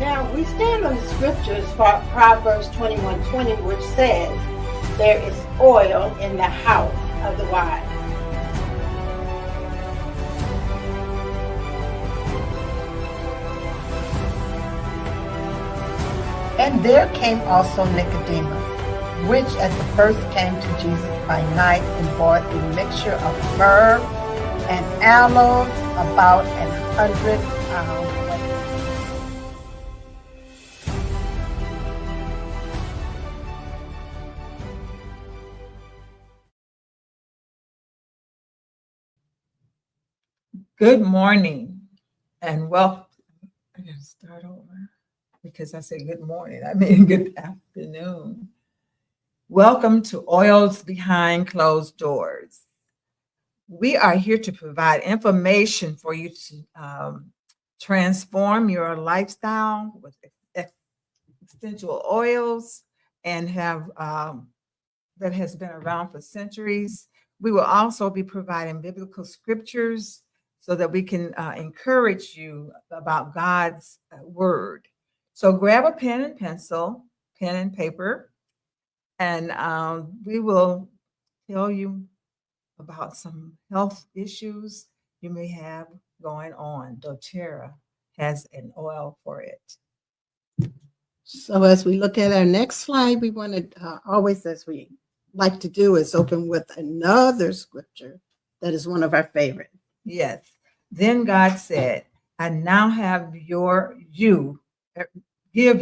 Now we stand on the scriptures for Proverbs 21:20, which says, "There is oil in the house of the wise." And there came also Nicodemus, which at the first came to Jesus by night and bought a mixture of myrrh and aloes, about 100 pounds. Good morning and welcome. I gotta start over because I said good morning. I mean good afternoon. Welcome to Oils Behind Closed Doors. We are here to provide information for you to transform your lifestyle with essential oils and have that has been around for centuries. We will also be providing biblical scriptures so that we can encourage you about God's word. So grab a pen and pencil, pen and paper, and we will tell you about some health issues you may have going on. doTERRA has an oil for it. So as we look at our next slide, we want to always, as we like to do, is open with another scripture that is one of our favorite. Yes. Then God said, "I now have give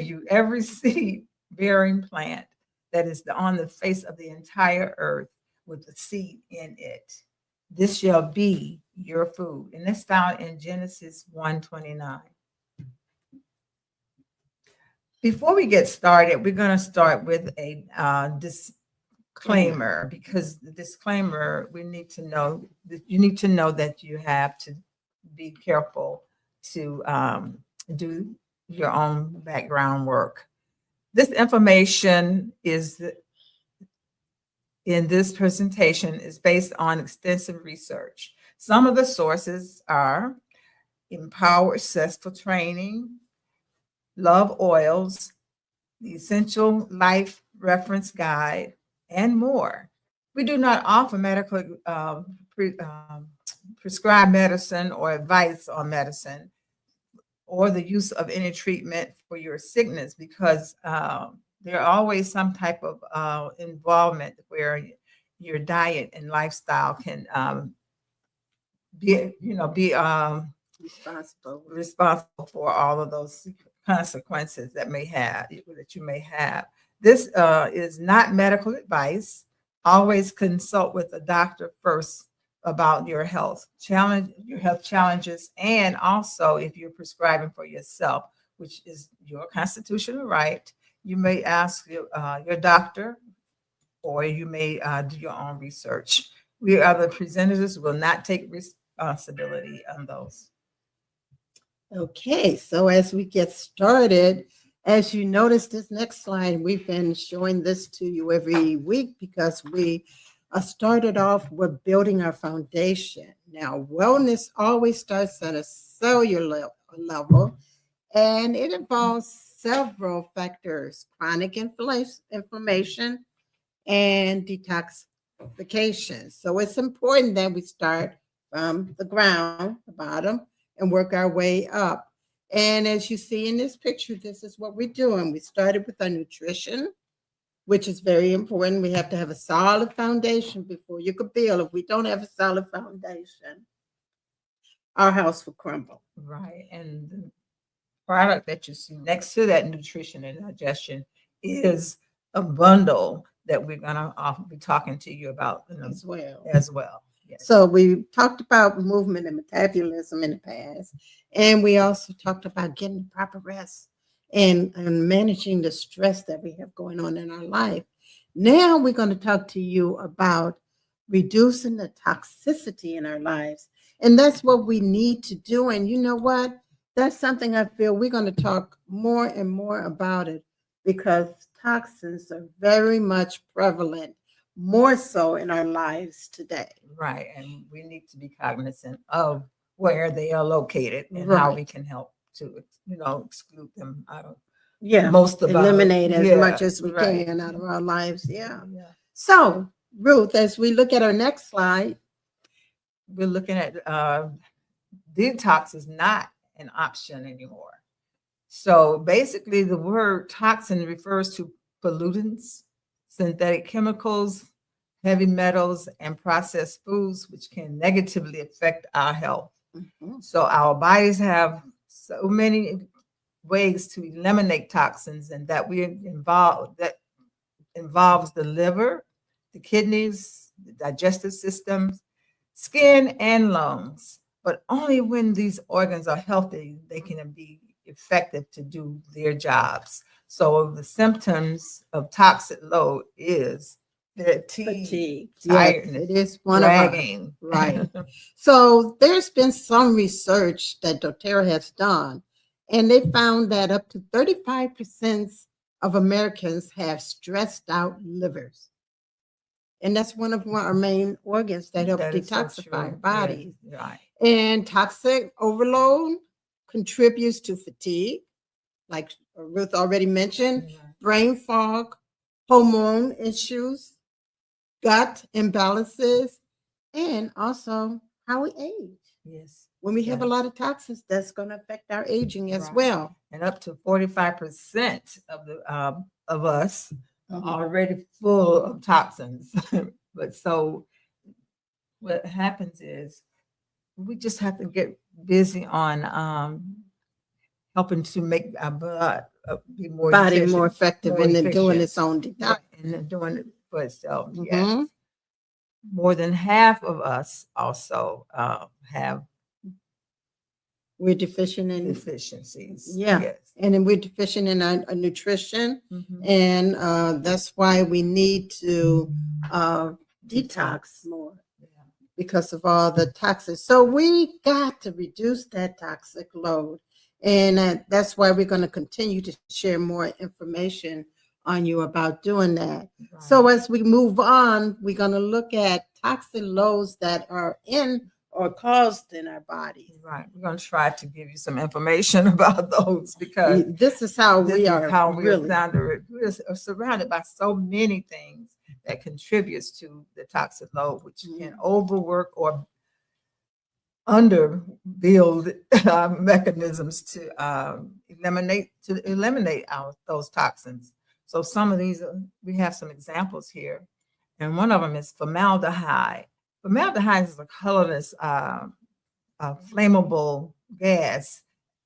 you every seed bearing plant that is on the face of the entire earth with the seed in it. This shall be your food." And that's found in Genesis 1:29. Before we get started, we're going to start with a disclaimer, because the disclaimer, we need to know that you need to know that you have to be careful to do your own background work. This information is in this presentation is based on extensive research. Some of the sources are Empower Successful Training, Love Oils, the Essential Life Reference Guide, and more. We do not offer medical prescribed medicine or advice on medicine or the use of any treatment for your sickness, because there are always some type of involvement where your diet and lifestyle can be responsible for all of those consequences that you may have. This is not medical advice. Always consult with a doctor first about your health challenges, and also if you're prescribing for yourself, which is your constitutional right. You may ask your doctor, or you may do your own research. We are the presenters, will not take responsibility on those. Okay, so as we get started, as you notice this next slide, we've been showing this to you every week because we started off with building our foundation. Now, wellness always starts at a cellular level, and it involves several factors: chronic inflammation and detoxification. So it's important that we start from the ground, the bottom, and work our way up. And as you see in this picture, this is what we're doing. We started with our nutrition, which is very important. We have to have a solid foundation before you can build. If we don't have a solid foundation, our house will crumble. Right. And the product that you see next to that nutrition and digestion is a bundle that we're going to be talking to you about as well. Yes. So we talked about movement and metabolism in the past, and we also talked about getting the proper rest and managing the stress that we have going on in our life. Now we're going to talk to you about reducing the toxicity in our lives, and that's what we need to do. And you know what? That's something I feel we're going to talk more and more about it, because toxins are very much prevalent, more so in our lives today. Right. And we need to be cognizant of where they are located and Right. how we can help to, exclude them out of Yeah. most of Eliminate as much yeah, as we right. can out of our lives. Yeah. Yeah. So, Ruth, as we look at our next slide, We're looking at detox is not an option anymore. So basically, the word toxin refers to pollutants, synthetic chemicals, heavy metals, and processed foods, which can negatively affect our health. Mhm. So our bodies have so many ways to eliminate toxins, and that involves the liver, the kidneys, the digestive system, skin, and lungs. But only when these organs are healthy, they can be effective to do their jobs. So the symptoms of toxic load is fatigue, Yes, tiredness, it is one of our, dragging. right. So there's been some research that doTERRA has done, and they found that up to 35% of Americans have stressed out livers. And that's one of our main organs that help That is so detoxify true. our bodies. Yeah, right. And toxic overload contributes to fatigue, like Ruth already mentioned, brain fog, hormone issues, gut imbalances, and also how we age. Yes. When we have a Yes. lot of toxins, that's going to affect our aging as Right. well. And up to 45% of us Mhm. are already full of toxins. But so what happens is we just have to get busy on helping to make our blood be more Body efficient, more effective more in then doing efficient. its own detox. Right, and then doing it for itself. Mhm. Yes. More than half of us also have We're deficient in, deficiencies. yeah, Yes. and then we're deficient in our nutrition, Mhm. and that's why we need to detox more Yeah. because of all the toxins. So we got to reduce that toxic load, and that's why we're going to continue to share more information on you about doing that. Right. So as we move on, we're going to look at toxic loads that are in or caused in our bodies. Right. We're going to try to give you some information about those because This is how this we is are how we really. are surrounded by so many things that contributes to the toxic load, which can overwork or underbuild mechanisms to eliminate those toxins. So some of these, we have some examples here, and one of them is formaldehyde. Formaldehyde is a colorless, flammable gas,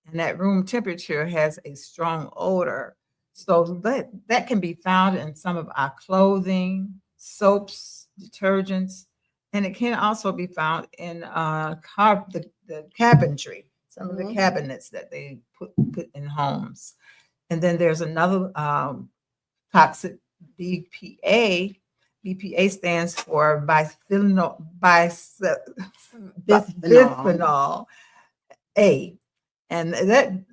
and at room temperature has a strong odor. So that can be found in some of our clothing, soaps, detergents, and it can also be found in the cabinetry, some of the cabinets that they put in homes. And then there's another toxic, BPA. BPA stands for bisphenol A, and that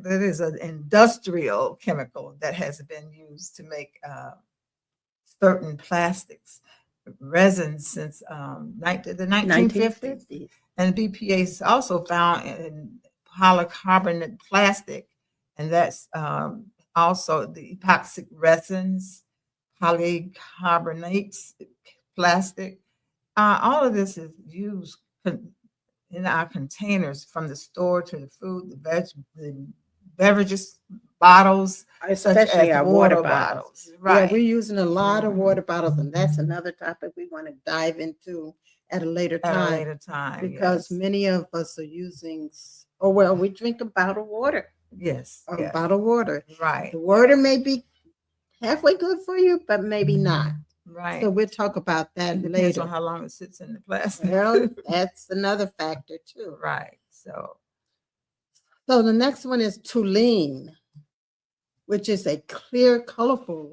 is an industrial chemical that has been used to make certain plastics, resins since the 1950s. And BPA is also found in polycarbonate plastic, and that's also the epoxy resins, polycarbonates, plastic. All of this is used in our containers, from the store to the food, the beverages, bottles, Especially such as our water bottles. Right. Yeah, we're using a lot of water bottles, and that's another topic we want to dive into at a later time. Because yes. many of us are using, oh, well, we drink a bottled water. Yes. Yes. Bottled water. Right. The water may be halfway good for you, but maybe not. Right. So we'll talk about that It depends later. on how long it sits in the plastic. Well, that's another factor too. Right. So the next one is toluene, which is a clear, colorless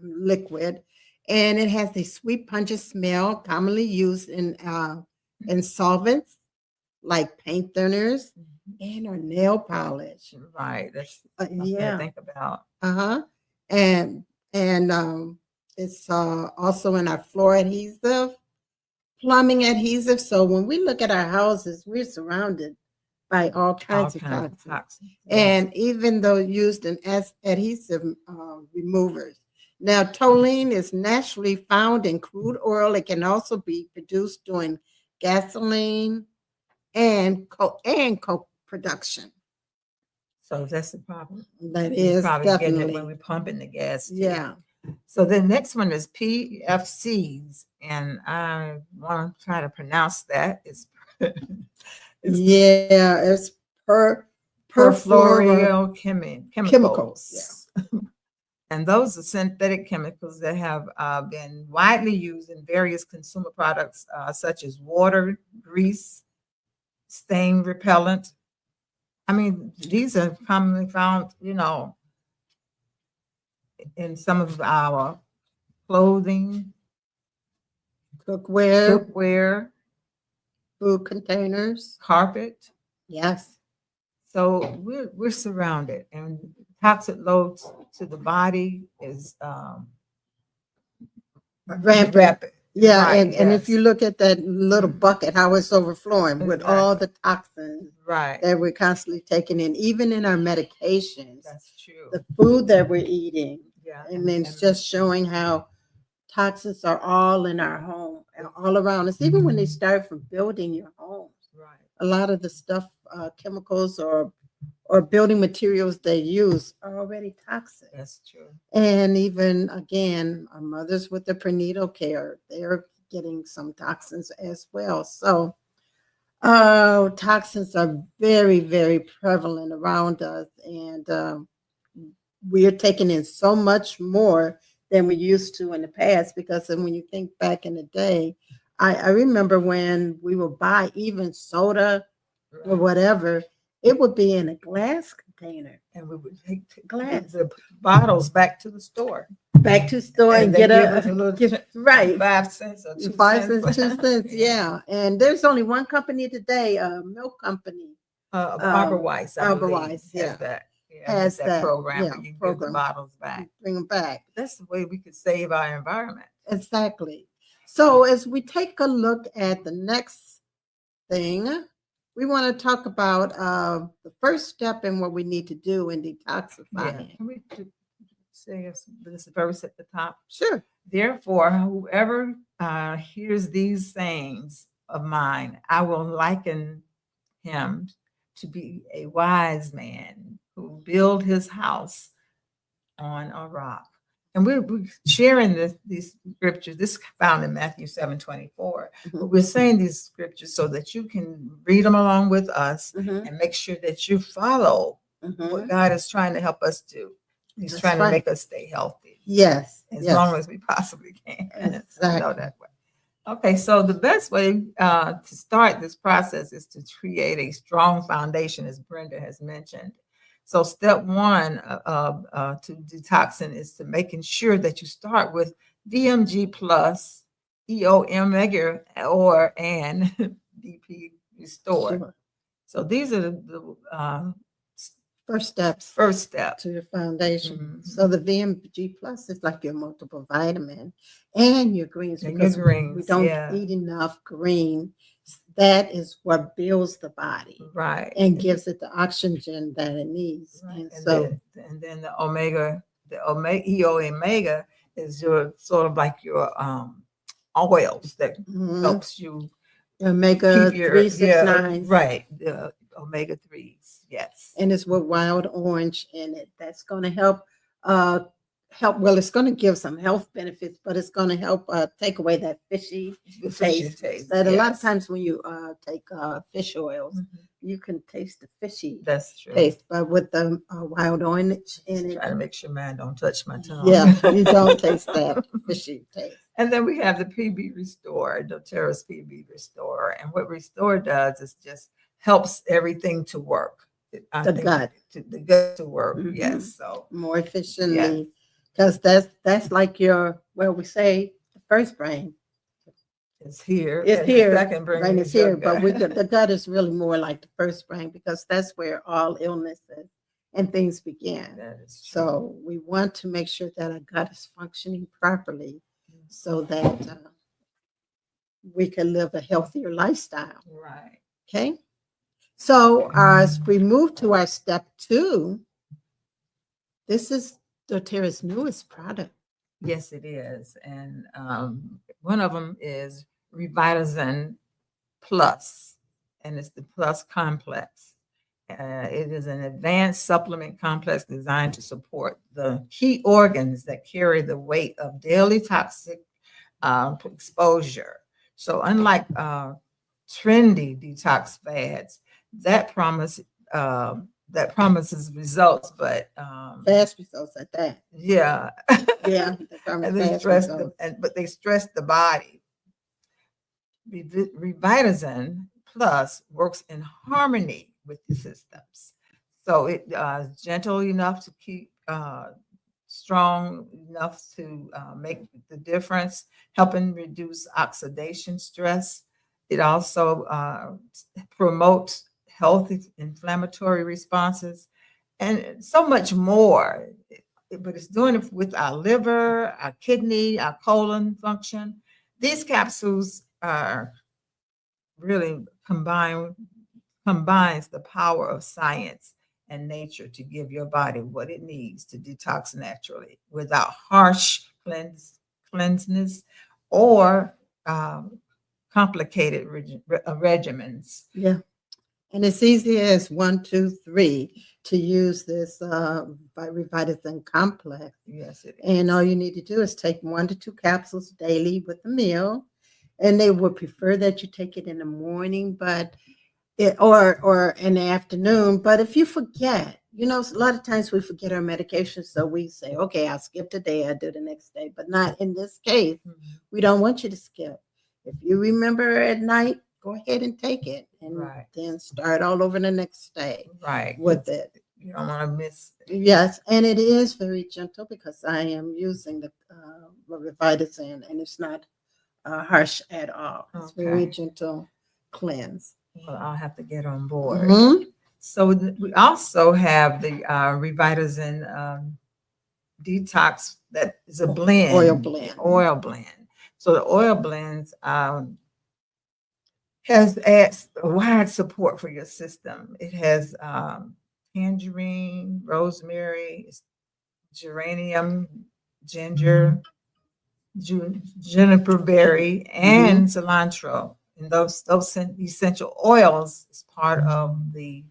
liquid, and it has a sweet, pungent smell, commonly used in solvents like paint thinners and or nail polish. Right. That's yeah. to think about. And it's also in our floor adhesive, plumbing adhesive. So when we look at our houses, we're surrounded fight all kinds of toxins. Yes. And even though used in as adhesive removers. Now, toluene is naturally found in crude oil. It can also be produced during gasoline and coke production. So that's the problem. That We is probably getting it definitely, when we're pumping the gas. Too. yeah. So the next one is PFCs, and I want to try to pronounce that. It's Yeah, it's perfluorochemicals. chemicals. And those are synthetic chemicals that have been widely used in various consumer products, such as water, grease, stain repellent. I mean, these are commonly found, in some of our clothing, Cookware, cookware, food containers. carpet. Yes. So we're surrounded, and toxic loads to the body is Rampant. Yeah, Right, and if you yes. look at that little bucket, how it's overflowing with all the Exactly. toxins Right. that we're constantly taking in, even in our medications, That's true. the food that we're eating. Yeah. And then it's just showing how toxins are all in our home, and all around us, even when they start from building your home. Right. A lot of the stuff, chemicals or building materials they use are already toxic. That's true. And even again, our mothers with the prenatal care, they're getting some toxins as well. So toxins are very, very prevalent around us, and we are taking in so much more than we used to in the past. Because then when you think back in the day, I remember when we would buy even soda or whatever, it would be in a glass container. And we would take Glass. the bottles back to the store. Back to store and they get give us a little right. 5 cents or 2 5 cents. cents, 2 cents, yeah. And there's only one company today, a milk company. Arbor Weiss, I Arbor believe, Weiss, yeah. has that. Yeah, Has that that, program yeah, where you can give program. the bottles back. Bring them back. That's the way we could save our environment. Exactly. So as we take a look at the next thing, we want to talk about the first step in what we need to do in detoxifying. Yeah. Can we say this verse at the top? Sure. Therefore, whoever hears these sayings of mine, I will liken him to be a wise man who build his house on a rock. And we're sharing these scriptures. This is found in Matthew 7:24. Mhm. But we're saying these scriptures so that you can read them along with us Mhm. and make sure that you follow what Mhm. God is trying to help us do. He's That's trying right. to make us stay healthy Yes. as yes. long as we possibly can. Exactly. Know that way. Okay, so the best way to start this process is to create a strong foundation, as Brenda has mentioned. So step one to detoxing is to making sure that you start with DMG plus, EO Omega, and DP Restore. Sure. So these are the First steps first step. to your foundation. Mhm. So the VMG plus is like your multiple vitamin and your greens, And because your greens, we don't yeah. eat enough green. That is what builds the body Right. and gives it the oxygen that it needs. Right. And And so then the EO Omega is your sort of like your oils that helps you omega keep your 3, 6, 9, right, the omega 3s. Yes. and it's with wild orange in it. That's going to help well, it's going to give some health benefits, but it's going to help take away that fishy The fishy taste. That a lot of yes. times when you take fish oils, Mhm. you can taste the fishy That's true. taste, but with the wild orange in it, Trying to make sure mine don't touch my tongue. yeah, you don't taste that fishy taste. And then we have the PB Restore, doTERRA's PB Restore. And what Restore does is just helps everything to work. The gut to work. Mhm. Yes. So more efficiently, because that's like your, well, we say the first brain. it's here. It's and here. The second brain Brain is is here, your but gut. the gut is really more like the first brain, because that's where all illnesses and things begin. That is true. So we want to make sure that our gut is functioning properly, so that we can live a healthier lifestyle. Right. Okay. So as we move to our step 2, this is doTERRA's newest product. Yes, it is. And one of them is Revitazine Plus, and it's the Plus Complex. It is an advanced supplement complex designed to support the key organs that carry the weight of daily toxic exposure. So unlike trendy detox fads, that promise that promises results, but Fast results at that. yeah, Yeah, they promise and they fast stress results. but they stress the body. Revitazine Plus works in harmony with the systems. So it is gentle enough to keep strong enough to make the difference, helping reduce oxidation stress. It also promotes healthy inflammatory responses and so much more. But it's doing it with our liver, our kidney, our colon function. These capsules are really combines the power of science and nature to give your body what it needs to detox naturally without harsh cleanses or complicated regimens. Yeah. And it's easy as 1, 2, 3 to use this Revitazine complex. Yes, it is. And all you need to do is take 1 to 2 capsules daily with a meal. And they would prefer that you take it in the morning, but or in the afternoon. But if you forget, a lot of times we forget our medication, so we say, okay, I'll skip today, I'll do the next day. But not in this case. We don't want you to skip. If you remember at night, go ahead and take it, and then start all over the next day with it. You don't want to miss it. Yes, and it is very gentle because I am using the Revitazine, and it's not harsh at all. It's very gentle cleanse. Well, I'll have to get on board. Mm-hmm. So we also have the Revitazine detox that is a blend. Oil blend. So the oil blends adds wide support for your system. It has tangerine, rosemary, geranium, ginger, juniper berry, and cilantro. And those essential oils is part of the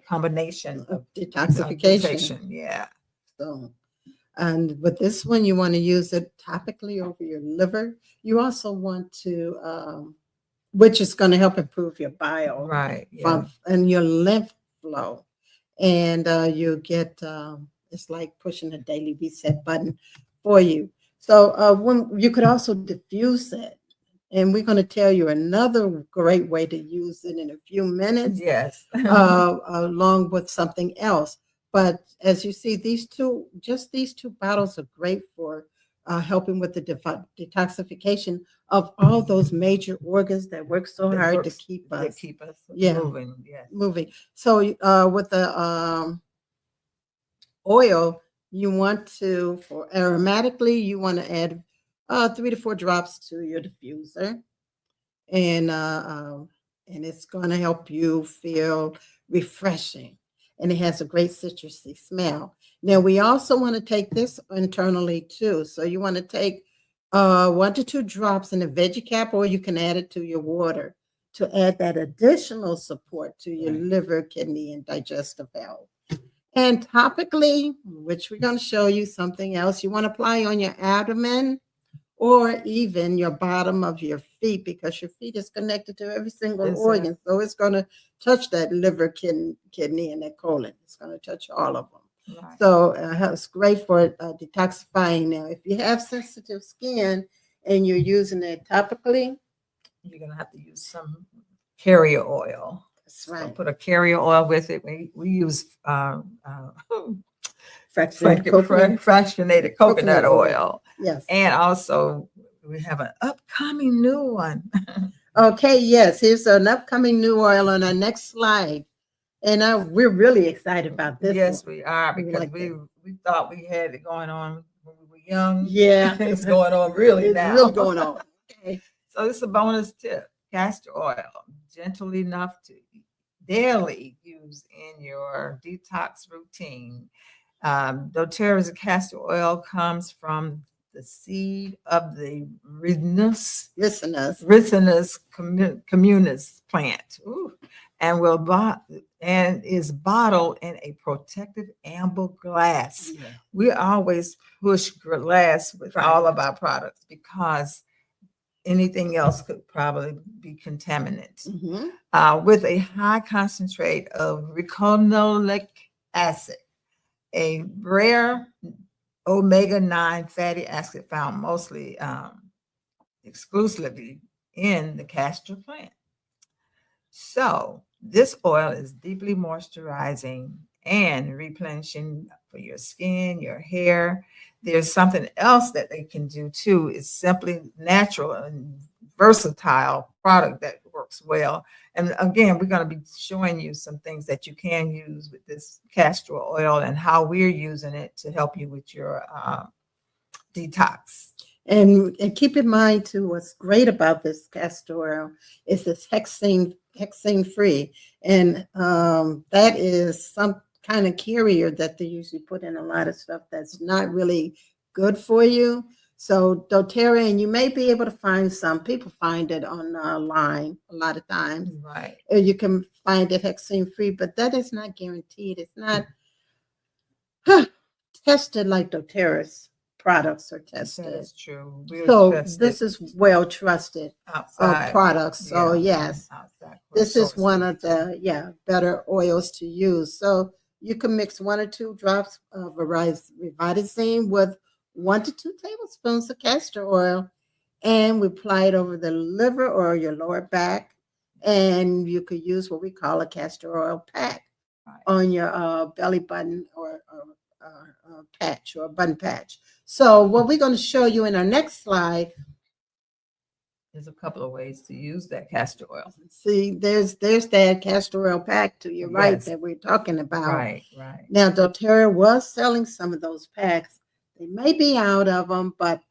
combination of detoxification. Yeah. So, and with this one, you want to use it topically over your liver. You also want to, which is going to help improve your bile, and your lymph flow, and you get it's like pushing a daily reset button for you. So when you could also diffuse it. And we're going to tell you another great way to use it in a few minutes. Yes. Along with something else. But as you see, these two bottles are great for helping with the detoxification of all those major organs that work so hard to keep us moving. Yes. Moving. So with the oil, you want to, for aromatically, you want to add 3 to 4 drops to your diffuser, and it's going to help you feel refreshing, and it has a great citrusy smell. Now we also want to take this internally too, so you want to take 1 to 2 drops in a veggie cap, or you can add it to your water to add that additional support to your liver, kidney, and digestive health. And topically, which we're going to show you something else, you want to apply on your abdomen or even your bottom of your feet, because your feet is connected to every single organ. So it's going to touch that liver, kidney, and that colon. It's going to touch all of them. So it's great for detoxifying. Now, if you have sensitive skin and you're using it topically, you're going to have to use some carrier oil. That's right. So put a carrier oil with it. We use fractionated coconut oil. Yes. And also we have an upcoming new one. Okay, yes. Here's an upcoming new oil on our next slide. And we're really excited about this. Yes, we are, because we thought we had it going on when we were young. Yeah. It's going on really now. It's really going on. Okay. So it's a bonus tip. castor oil, gentle enough to daily use in your detox routine. doTERRA's castor oil comes from the seed of the Ricinus communis plant. Ooh. And is bottled in a protective amber glass. Yeah. We always push glass with all of our products because anything else could probably be contaminant. With a high concentrate of recanoic acid, a rare omega-9 fatty acid found mostly exclusively in the castor plant. So this oil is deeply moisturizing and replenishing for your skin, your hair. There's something else that they can do too. It's simply natural and versatile product that works well. And again, we're going to be showing you some things that you can use with this castor oil and how we're using it to help you with your detox. And keep in mind too, what's great about this castor oil is it's hexane free, and that is some kind of carrier that they usually put in a lot of stuff that's not really good for you. So doTERRA, and you may be able to find some people find it online a lot of times. Right. You can find it hexane free, but that is not guaranteed. It's not tested like doTERRA's products are tested. That's true. So this is well trusted products. So yes, this is one of the better oils to use. So you can mix 1 or 2 drops of revitazine with 1 to 2 tablespoons of castor oil, and we apply it over the liver or your lower back. And you could use what we call a castor oil pack on your belly button or patch or button patch. So what we're going to show you in our next slide is a couple of ways to use that castor oil. See, there's that castor oil pack to your right that we're talking about. Right. Now, doTERRA was selling some of those packs. They may be out of them, but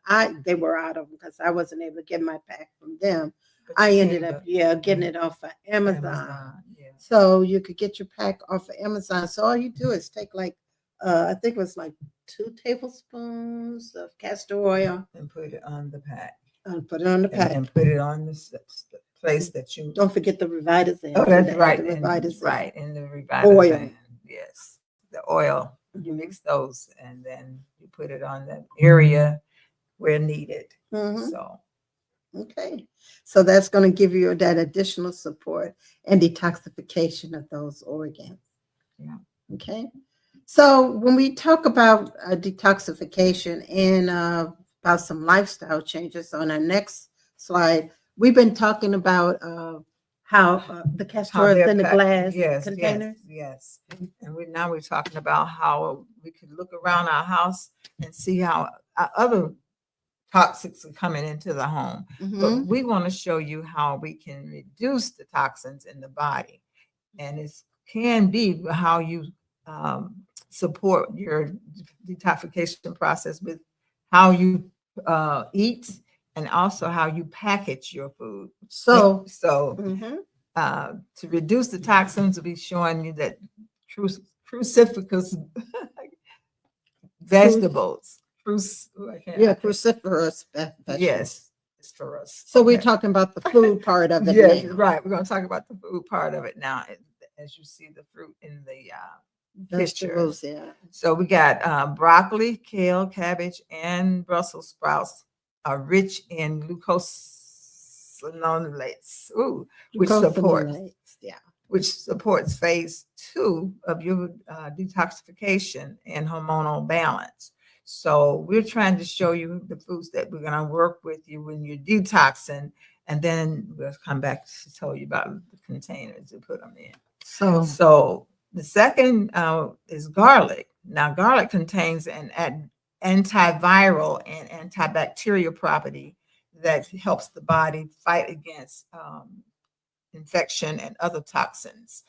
they were out of them because I wasn't able to get my pack from them. I ended up getting it off of Amazon. So you could get your pack off of Amazon. So all you do is take like I think it was like 2 tablespoons of castor oil and put it on the pack. And put it on the pack. And put it on the place that you. Don't forget the revitazine. Oh, that's right. The revitazine. Right, in the revitazine. Oil. Yes, the oil. You mix those, and then you put it on the area where needed. So. Okay, so that's going to give you that additional support and detoxification of those organs. Yeah. Okay. So when we talk about detoxification and about some lifestyle changes on our next slide, we've been talking about how the castor oil is in the glass container. Yes. And now we're talking about how we could look around our house and see how other toxics are coming into the home. But we want to show you how we can reduce the toxins in the body. And it can be how you support your detoxification process with how you eat and also how you package your food. So to reduce the toxins, we'll be showing you that cruciferous vegetables. Cruciferous vegetables. Yes, it's for us. So we're talking about the food part of it. Yes, right. We're going to talk about the food part of it now. As you see the fruit in the vegetables, So we got broccoli, kale, cabbage, and Brussels sprouts are rich in glucosinolates, which supports phase 2 of your detoxification and hormonal balance. So we're trying to show you the foods that we're going to work with you when you're detoxing, and then we'll come back to tell you about the containers to put them in. So the second is garlic. Now, garlic contains an antiviral and antibacterial property that helps the body fight against infection and other toxins.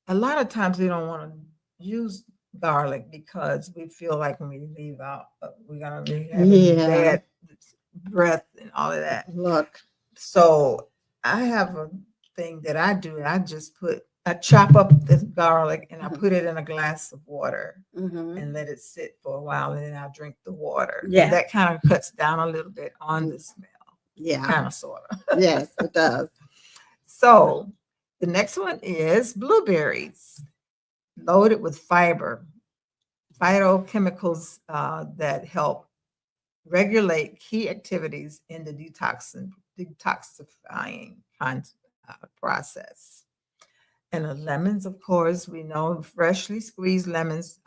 A lot of times we don't want to use garlic because we feel like when we leave out, we're going to be having bad breath and all of that. Look. So I have a thing that I do. I chop up the garlic and I put it in a glass of water Mhm. and let it sit for a while, and then I'll drink the water. And Yeah. that kind of cuts down a little bit on the smell, Yeah. kind of, sort of. Yes, it does. So the next one is blueberries, loaded with fiber, phytochemicals that help regulate key activities in the detoxifying process. And the lemons, of course, we know freshly squeezed lemons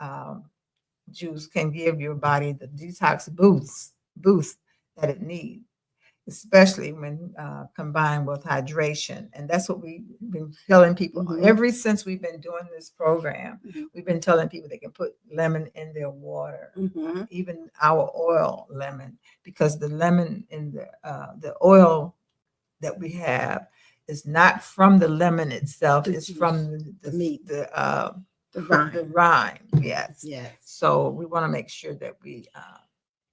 juice can give your body the detox boost that it needs, especially when combined with hydration. And that's what we've been telling people Mhm. ever since we've been doing this program. Mhm. We've been telling people they can put lemon in their water, Mhm. even our oil lemon, because the lemon in the oil that we have is not from the lemon itself. The It's juice, from the meat, the the rind. rind. Yes. Yes. So we want to make sure that we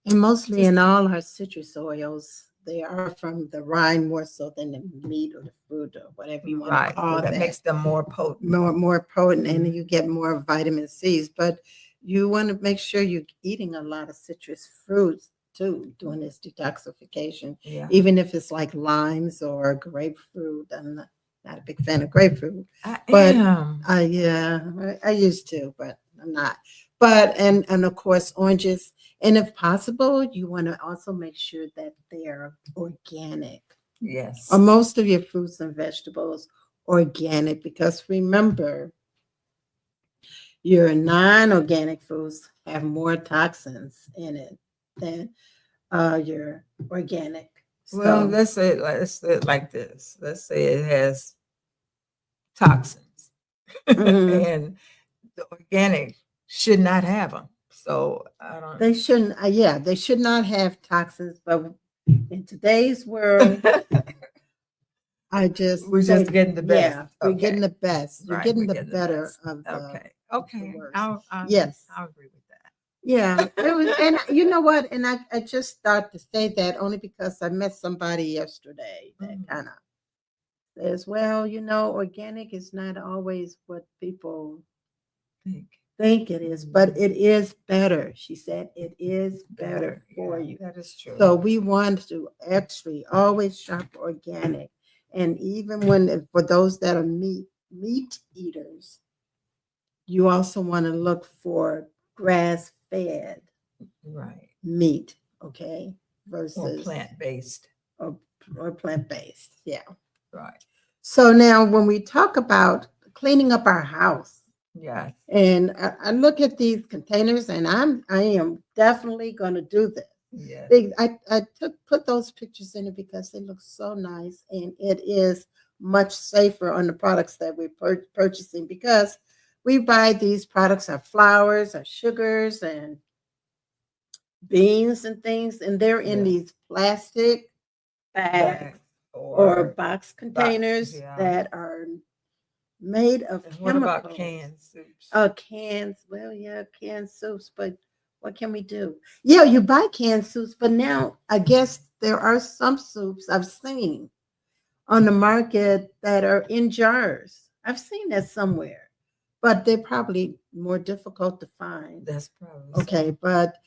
And mostly just- in all our citrus oils, they are from the rind more so than the meat or the fruit or whatever you want right. to call So that that. makes them more potent. More potent, and Mhm. you get more vitamin C's. But you want to make sure you're eating a lot of citrus fruits too during this detoxification, Yeah. even if it's like limes or grapefruit. I'm not a big fan of grapefruit. I But am. I used to, but I'm not. But and of course oranges, and if possible, you want to also make sure that they are organic. Yes. Or most of your fruits and vegetables organic, because remember, your non-organic foods have more toxins in it than your organic. Well, So, let's say it like this. Let's say it has toxins, mhm. and the organic should not have them. So I don't. They shouldn't. Yeah, they should not have toxins. But in today's world, I just We're just say, getting the best. yeah, we're Okay. getting the best. You're Right. getting We're the getting better best. of Okay. the Okay. worst. I'll Yes. agree with that. Yeah, it was, and you know what? And I just thought to say that only because I met somebody yesterday that Mhm. kind of says, well, organic is not always what people think it is, but it is better. She said it is better for Yeah, you. that is true. So we want to actually always shop organic. And even when for those that are meat eaters, you also want to look for grass fed right. meat, okay, Or versus plant-based. or, or plant-based. Yeah. Right. So now when we talk about cleaning up our house, Yes. and I look at these containers, and I am definitely going to do this. Yes. I put those pictures in it because they look so nice, and it is much safer on the products that we're purchasing, because we buy these products, our flours, our sugars, and beans and things, and they're in Yeah. these plastic bags or box containers yeah. that are made of And chemicals. what about canned soups? Cans. Well, yeah, canned soups, but what can we do? Yeah, you buy canned soups, but now I guess there are some soups I've seen on the market that are in jars. I've seen that somewhere, but they're probably more difficult to find. That's probably Okay, so. but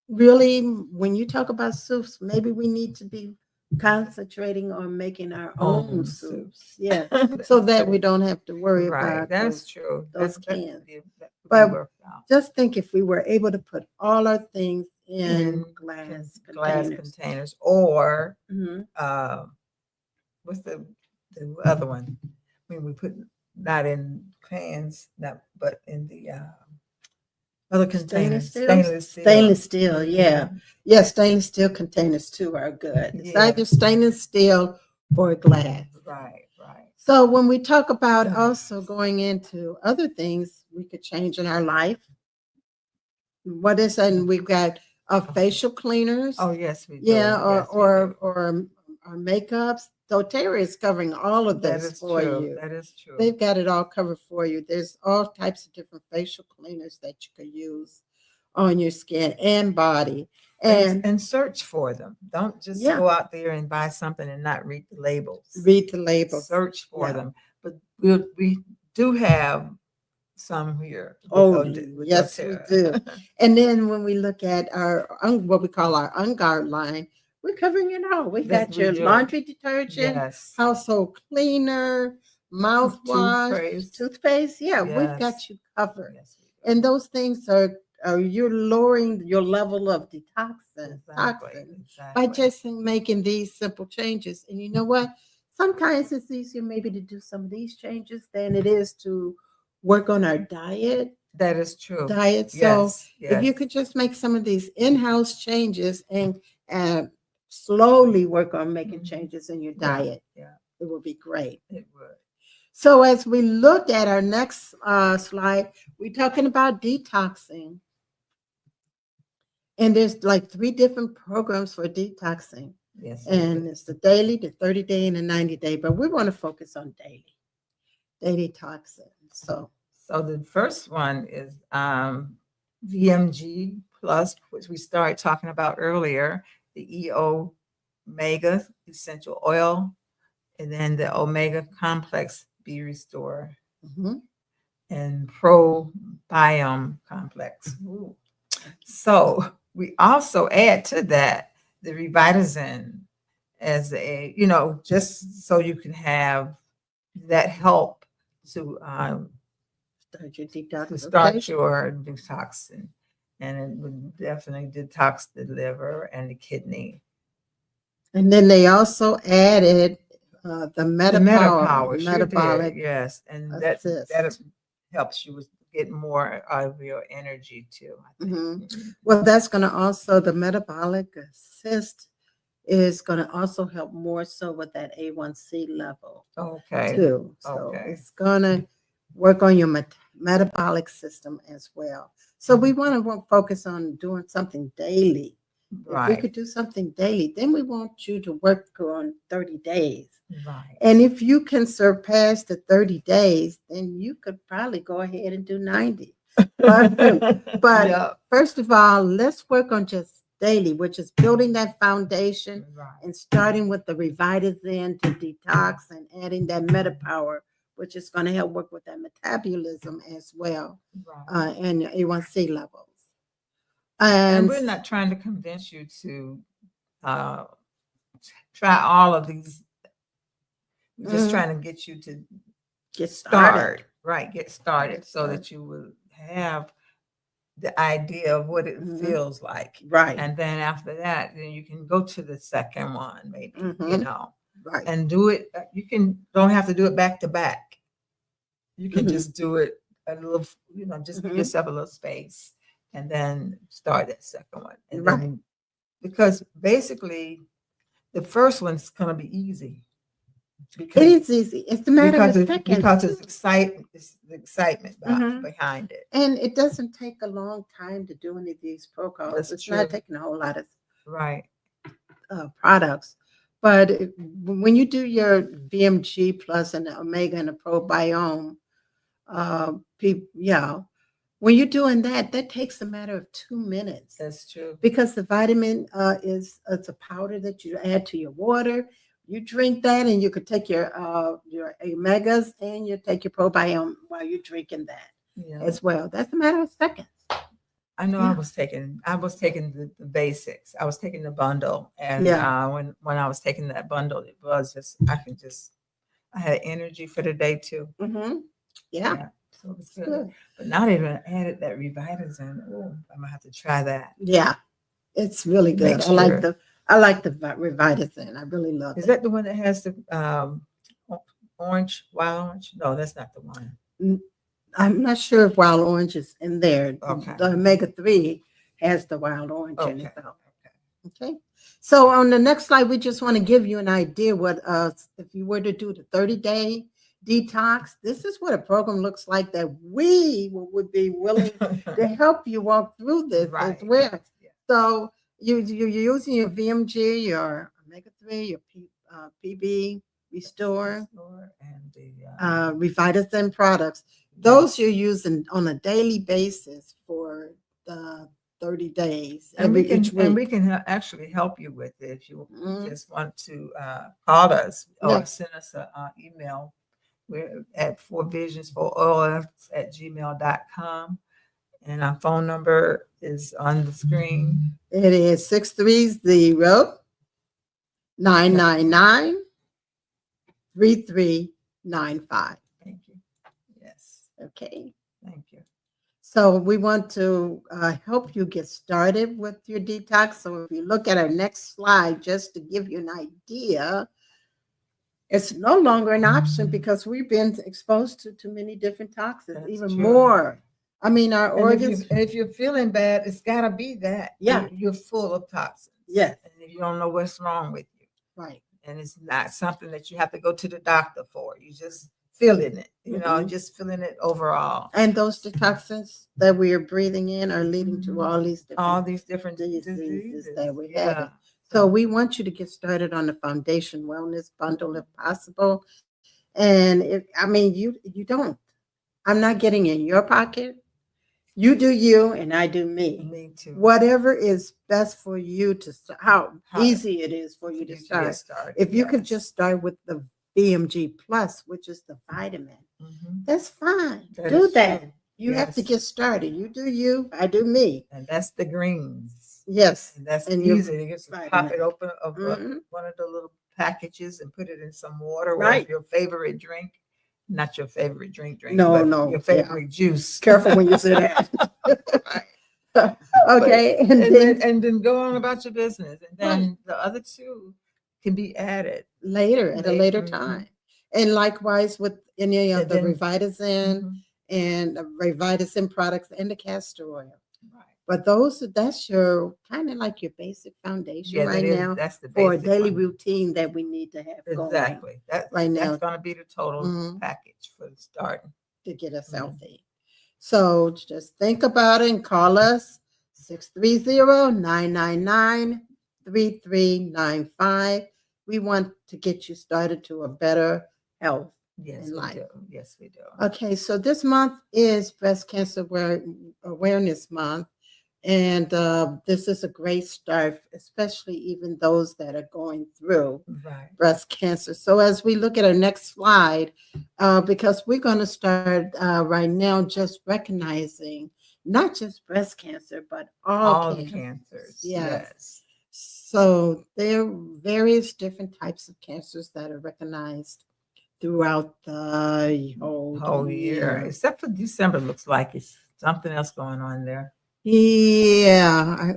really, when you talk about soups, maybe we need to be concentrating on making our own Own soups. soups. Yeah, That's so that we true. don't have to worry Right. about That's true. those That cans. could be But worked out. just think if we were able to put all our things in glass containers, or Mhm. what's the other one? When we put not in cans, but in the other containers. Stainless steel, yeah. Mhm. Yeah, stainless steel containers too are good. It's Yeah. either stainless steel or glass. Right, right. So when we talk about also going into other things we could change in our life, what is that? And we've got facial cleaners. Oh, yes, we do. Yeah, Yes, we do. or makeups. doTERRA is covering all of That this is for true. you. That is true. They've got it all covered for you. There's all types of different facial cleaners that you could use on your skin and body. and search for them. Don't just Yeah. go out there and buy something and not read the labels. read the labels. Search for Yeah. them. But we do have some here. Oh, with yes, we doTERRA. do. And then when we look at our what we call our unguard line, we're covering it all. We Yes, got we your do. laundry detergent, Yes. household cleaner, mouthwash, toothpaste. Yeah, we've got Yes. you covered. Yes, we do. And those things are you're lowering your level of toxin by Exactly. just making these simple changes. And you know what? Sometimes it's easier maybe to do some of these changes than it is to work on our diet. That is true. So Yes. if you Yes. could just make some of these in-house changes and slowly work on making Mhm. changes in your Yeah, diet, yeah, it would be great. it would. So as we look at our next slide, we're talking about detoxing. And there's like 3 different programs for detoxing. Yes. And it's the daily, the 30-day, and the 90-day. But we want to focus on daily toxin. So the first one is VMG plus, which we started talking about earlier, the EO Omega essential oil, and then the Omega Complex B Restore mhm. and Probiome Complex. Ooh. So we also add to that the Revitazine as just so you can have that help to Start your detox. start your detox, and it would definitely detox the liver and the kidney. And then they also added the The MetaPower, sure did, metabolic yes, and assist. that helps you get more of your energy too. I think. Mhm. Well, that's going to also, the metabolic assist is going to also help more so with that A1C level Okay. too. So Okay. it's going to work on your metabolic system as well. So we want to focus on doing something daily. If we Right. could do something daily, then we want you to work on 30 days. Right. And if you can surpass the 30 days, then you could probably go ahead and do 90. But Yeah. first of all, let's work on just daily, which is building that foundation Right. and starting with the Revitazine to detox and adding that MetaPower, which is going to help work with that metabolism as well, Right. and your A1C levels. And we're not trying to convince you to try all of these. We're just trying to get you to get started. Right, get started so that you will have the idea of what it feels like. Right. And then after that, then you can go to the second one, maybe, Right. and do it. Don't have to do it back to back. You can just do it a little, just give yourself a little space and then start that second one. And then, because basically the first one's going to be easy. It is easy. It's the matter of seconds. Because it's the excitement behind it. And it doesn't take a long time to do any of these protocols. That's it's true. not taking a whole lot of Right. products. But when you do your VMG plus and the Omega and the Probiome, when you're doing that, that takes a matter of 2 minutes. That's true. Because the vitamin it's a powder that you add to your water. You drink that, and you could take your omegas and you take your Probiome while you're drinking that as well. That's a matter of seconds. I know. I was taking the basics. I was taking the bundle, and when I was taking that bundle, it was just I had energy for the day too. Yeah. So it was good. But now they've added that Revitazine. Oh, I'm gonna have to try that. Yeah, it's really good. I like the Revitazine. I really love it. Is that the one that has the wild orange? No, that's not the one. I'm not sure if wild orange is in there. Okay. The omega-3 has the wild orange in it though. Okay. So on the next slide, we just want to give you an idea what if you were to do the 30-day detox, this is what a program looks like that we would be willing to help you walk through this as well. So you're using your VMG, your omega-3, your PB Restore, and the Revitazine products. Those you're using on a daily basis for the 30 days And we each week. and we can actually help you with it if you Mhm. just want to call us or Yeah. send us an email. We're at 4visionsforoils@gmail.com. And our phone number is on the screen. It is 630-999-3395. Thank you. Yes, Okay. thank you. So we want to help you get started with your detox. So if you look at our next slide, just to give you an idea, it's no longer an option because we've been exposed to too many different toxins, That's even true. more. I mean, our And organs. if you're feeling bad, it's got to be that. Yeah. You're full of toxins. Yes. And you don't know what's wrong with you. Right. And it's not something that you have to go to the doctor for. You just feeling it, just feeling it overall. And those toxins that we are breathing in are leading to all these different diseases that we Yeah. have. So we want you to get started on the Foundation Wellness Bundle if possible. And you don't. I'm not getting in your pocket. You do you, and I do me. Me too. Whatever is best for you how easy it is for you to get start. started. If you could just start with the BMG Plus, which is the vitamin, that's fine. Do that. True. You have to get started. You do you, I do me. And that's the greens. Yes. And that's And easy. You just pop vitamin. it open of Mhm. one of the little packages and put it in some water. Right. With your favorite drink. Not your favorite drink. No, but no. your favorite juice. Careful when you say that. Okay. And then go on about your business. And then the other two can be added later at a later time. And likewise with any of the Revitazine and Revitazine products and the castor oil. Right. But that's your kind of like your basic foundation now. That's the for a daily routine that we need to have going. Exactly. That's going to be the total package for the starting to get us healthy. So just think about it and call us 630-999-3395. We want to get you started to a better health in life. Yes, we do. Okay, so this month is Breast Cancer Awareness Month. And this is a great start, especially even those that are going through breast cancer. So as we look at our next slide, because we're going to start right now just recognizing not just breast cancer, but all the cancers. Yes. So there are various different types of cancers that are recognized throughout the whole year. Except for December, looks like it's something else going on there. Yeah.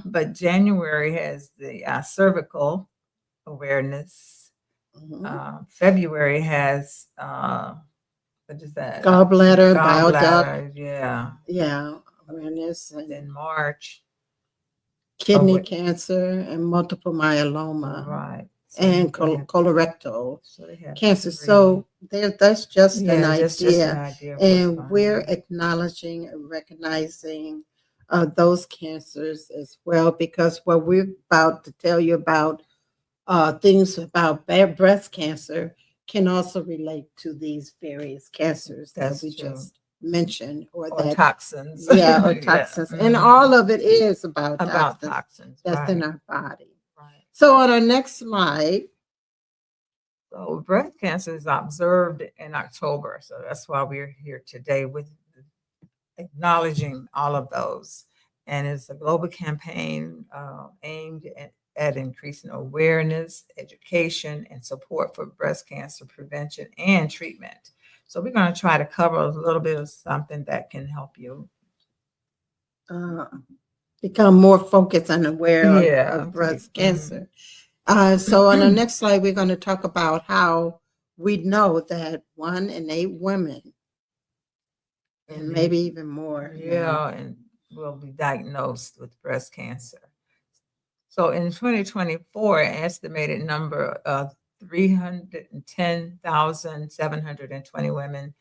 But January has the cervical awareness. February has what is that? Gallbladder, bile duct. Yeah. Awareness. And then March, kidney cancer and multiple myeloma. Right. And colorectal cancer. So that's just an idea. Just an idea. And we're acknowledging and recognizing those cancers as well, because what we're about to tell you about things about breast cancer can also relate to these various cancers that we just mentioned, or that toxins. Or toxins. And all of it is about toxins. That's in our body. So on our next slide. So breast cancer is observed in October. So that's why we're here today with acknowledging all of those. And it's a global campaign aimed at increasing awareness, education, and support for breast cancer prevention and treatment. So we're going to try to cover a little bit of something that can help you become more focused and aware of breast cancer. So on the next slide, we're going to talk about how we know that 1 in 8 women, and maybe even more, and will be diagnosed with breast cancer. So in 2024, an estimated number of 310,720 women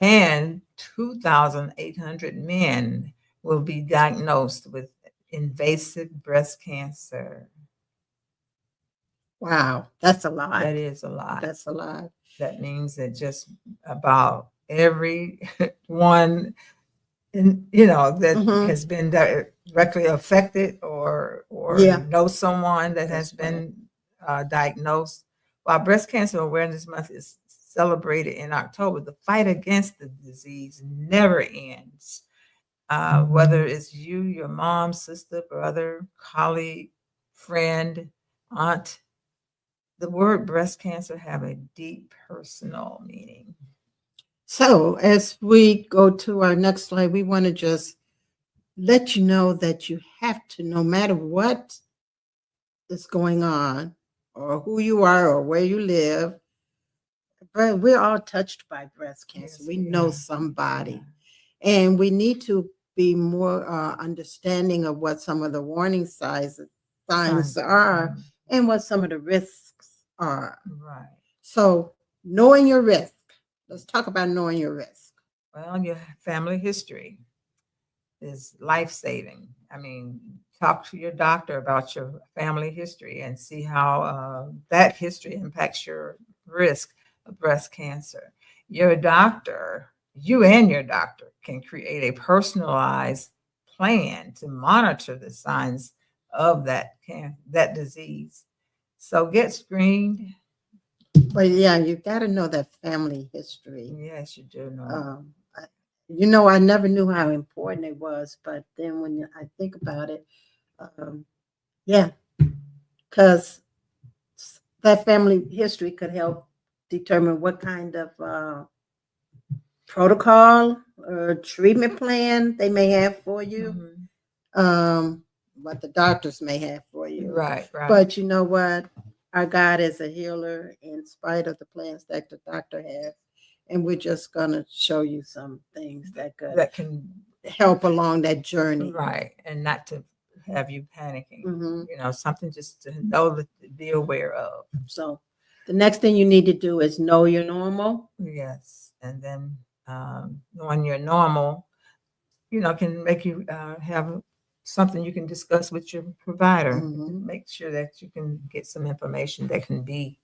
and 2,800 men will be diagnosed with invasive breast cancer. Wow, that's a lot. That is a lot. That's a lot. That means that just about every one and you know that Mhm. has been directly affected or Yeah. know someone that has That's right. been diagnosed. While Breast Cancer Awareness Month is celebrated in October, the fight against the disease never ends. Whether it's you, your mom, sister, brother, colleague, friend, aunt, the word breast cancer have a deep personal meaning. So as we go to our next slide, we want to just let you know that you have to, no matter what is going on or who you are or where you live, we're all touched by breast cancer. Yes, We we know are. somebody. And we need to be more understanding of what some of the warning signs are and what some of the risks are. Right. So knowing your risk, let's talk about knowing your risk. Well, your family history is life-saving. I mean, talk to your doctor about your family history and see how that history impacts your risk of breast cancer. Your doctor, you and your doctor can create a personalized plan to monitor the signs of that disease. So get screened. But yeah, you got to know that family history. Yes, you do know. I never knew how important it was, but then when I think about it, yeah, because that family history could help determine what kind of protocol or treatment plan they may have for you, what the doctors may have for you. Right. But you know what? Our God is a healer in spite of the plans that the doctor has. And we're just going to show you some things that can help along that journey. Right. And not to have you panicking. Mhm. You know, something just to know to be aware of. So the next thing you need to do is know your normal. Yes. And then knowing you're normal, can make you have something you can discuss with your provider. Make sure that you can get some information that can be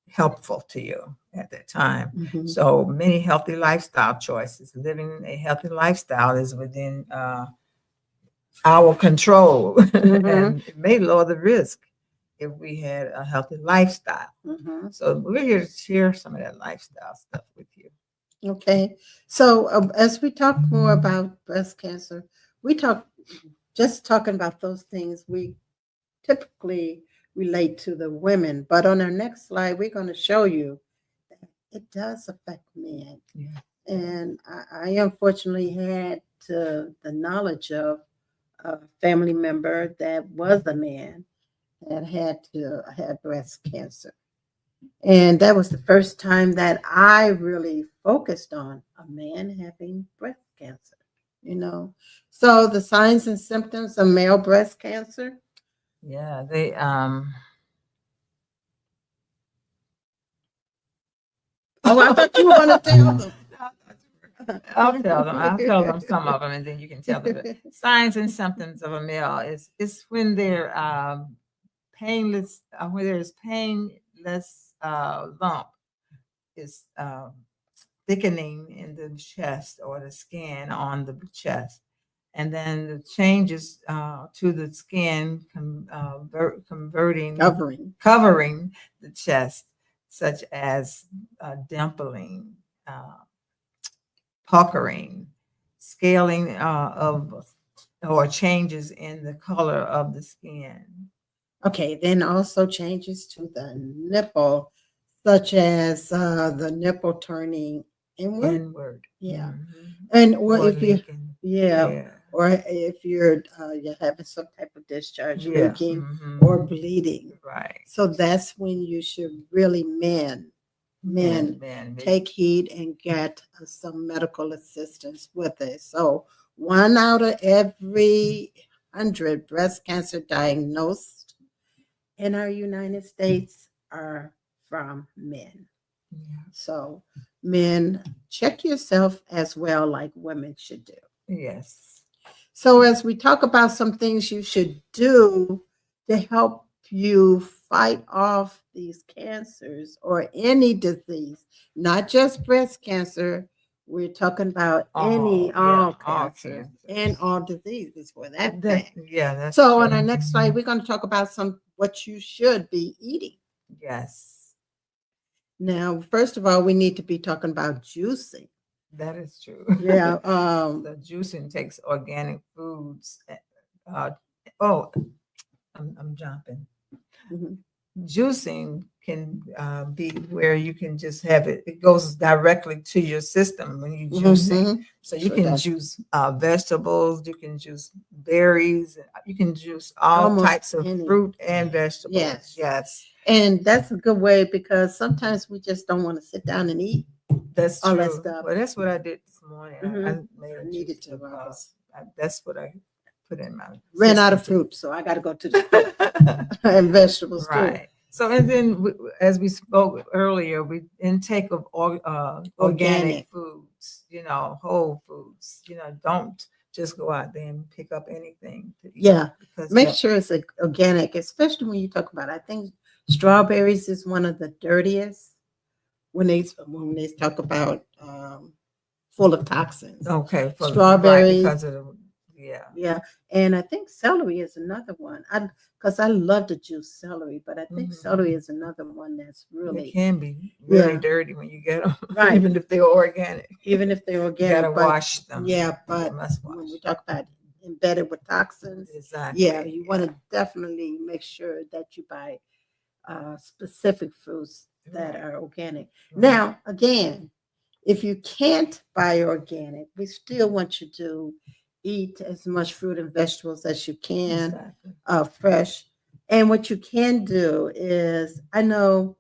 helpful to you at that time. So many healthy lifestyle choices. Living a healthy lifestyle is within our control and it may lower the risk if we had a healthy lifestyle. So we're here to share some of that lifestyle stuff with you. Okay. So as we talk more about breast cancer, we talking about those things we typically relate to the women. But on our next slide, we're going to show you that it does affect men. Yeah. And I unfortunately had the knowledge of a family member that was a man that had to have breast cancer. And that was the first time that I really focused on a man having breast cancer. So the signs and symptoms of male breast cancer. Yeah, they Oh, I thought you were going to tell them. I'll tell them. I'll tell them some of them, and then you can tell them. Signs and symptoms of a male is when they're painless, when there's painless lump is thickening in the chest or the skin on the chest, and then the changes to the skin covering the chest, such as dimpling, puckering, scaling or changes in the color of the skin. Okay, then also changes to the nipple, such as the nipple turning inward. Yeah. And or if you or if you're having some type of discharge, leaking or bleeding. Right. So that's when you should really take heed and get some medical assistance with it. So 1 out of every 100 breast cancer diagnosed in our United States are from men. Yeah. So men, check yourself as well, like women should do. Yes. So as we talk about some things you should do to help you fight off these cancers or any disease, not just breast cancer, We're talking about All all cancers. cancers and all diseases for that That, thing. yeah, that's So true. on our next slide, we're going to talk about what you should be eating. Yes, Now, first of all, we need to be talking about juicing. that is true. Yeah. The juicing takes organic foods. Oh, I'm jumping. Mhm. Juicing can be where you can just have it. It goes directly to your system when you juicing. Mhm. So you Sure can does. juice vegetables. You can juice berries. You can juice all Almost types of any. fruit and vegetables. Yes. Yes, And that's a good way because sometimes we just don't want to sit down and eat that's all true. that stuff. Well, that's what I did this morning. I Mhm. made I a needed juice to. I that's what I put in my ran out of system. fruit, so I got to go to the store and vegetables too. Right. So, and then as we spoke earlier, we intake of organic Organic. foods, whole foods. Don't just go out there and pick up anything to eat. Yeah. Because Make sure it's organic, especially when you talk about, I think strawberries is one of the dirtiest when they talk about full of toxins. okay, right, Strawberries. because of yeah. Yeah. And I think celery is another one. Because I love to juice celery, but I think celery is another one that's It really, can be really yeah, dirty when you get them, right. even if they're organic. Even if they're You organic. gotta but wash them. yeah, You but must when wash. we talk about embedded with toxins, Exactly. yeah, you want to definitely make sure that you buy specific fruits that Right. are organic. Right. Now, again, if you can't buy organic, we still want you to eat as much fruit and vegetables as you can, Exactly. fresh. And what you can do is, I know,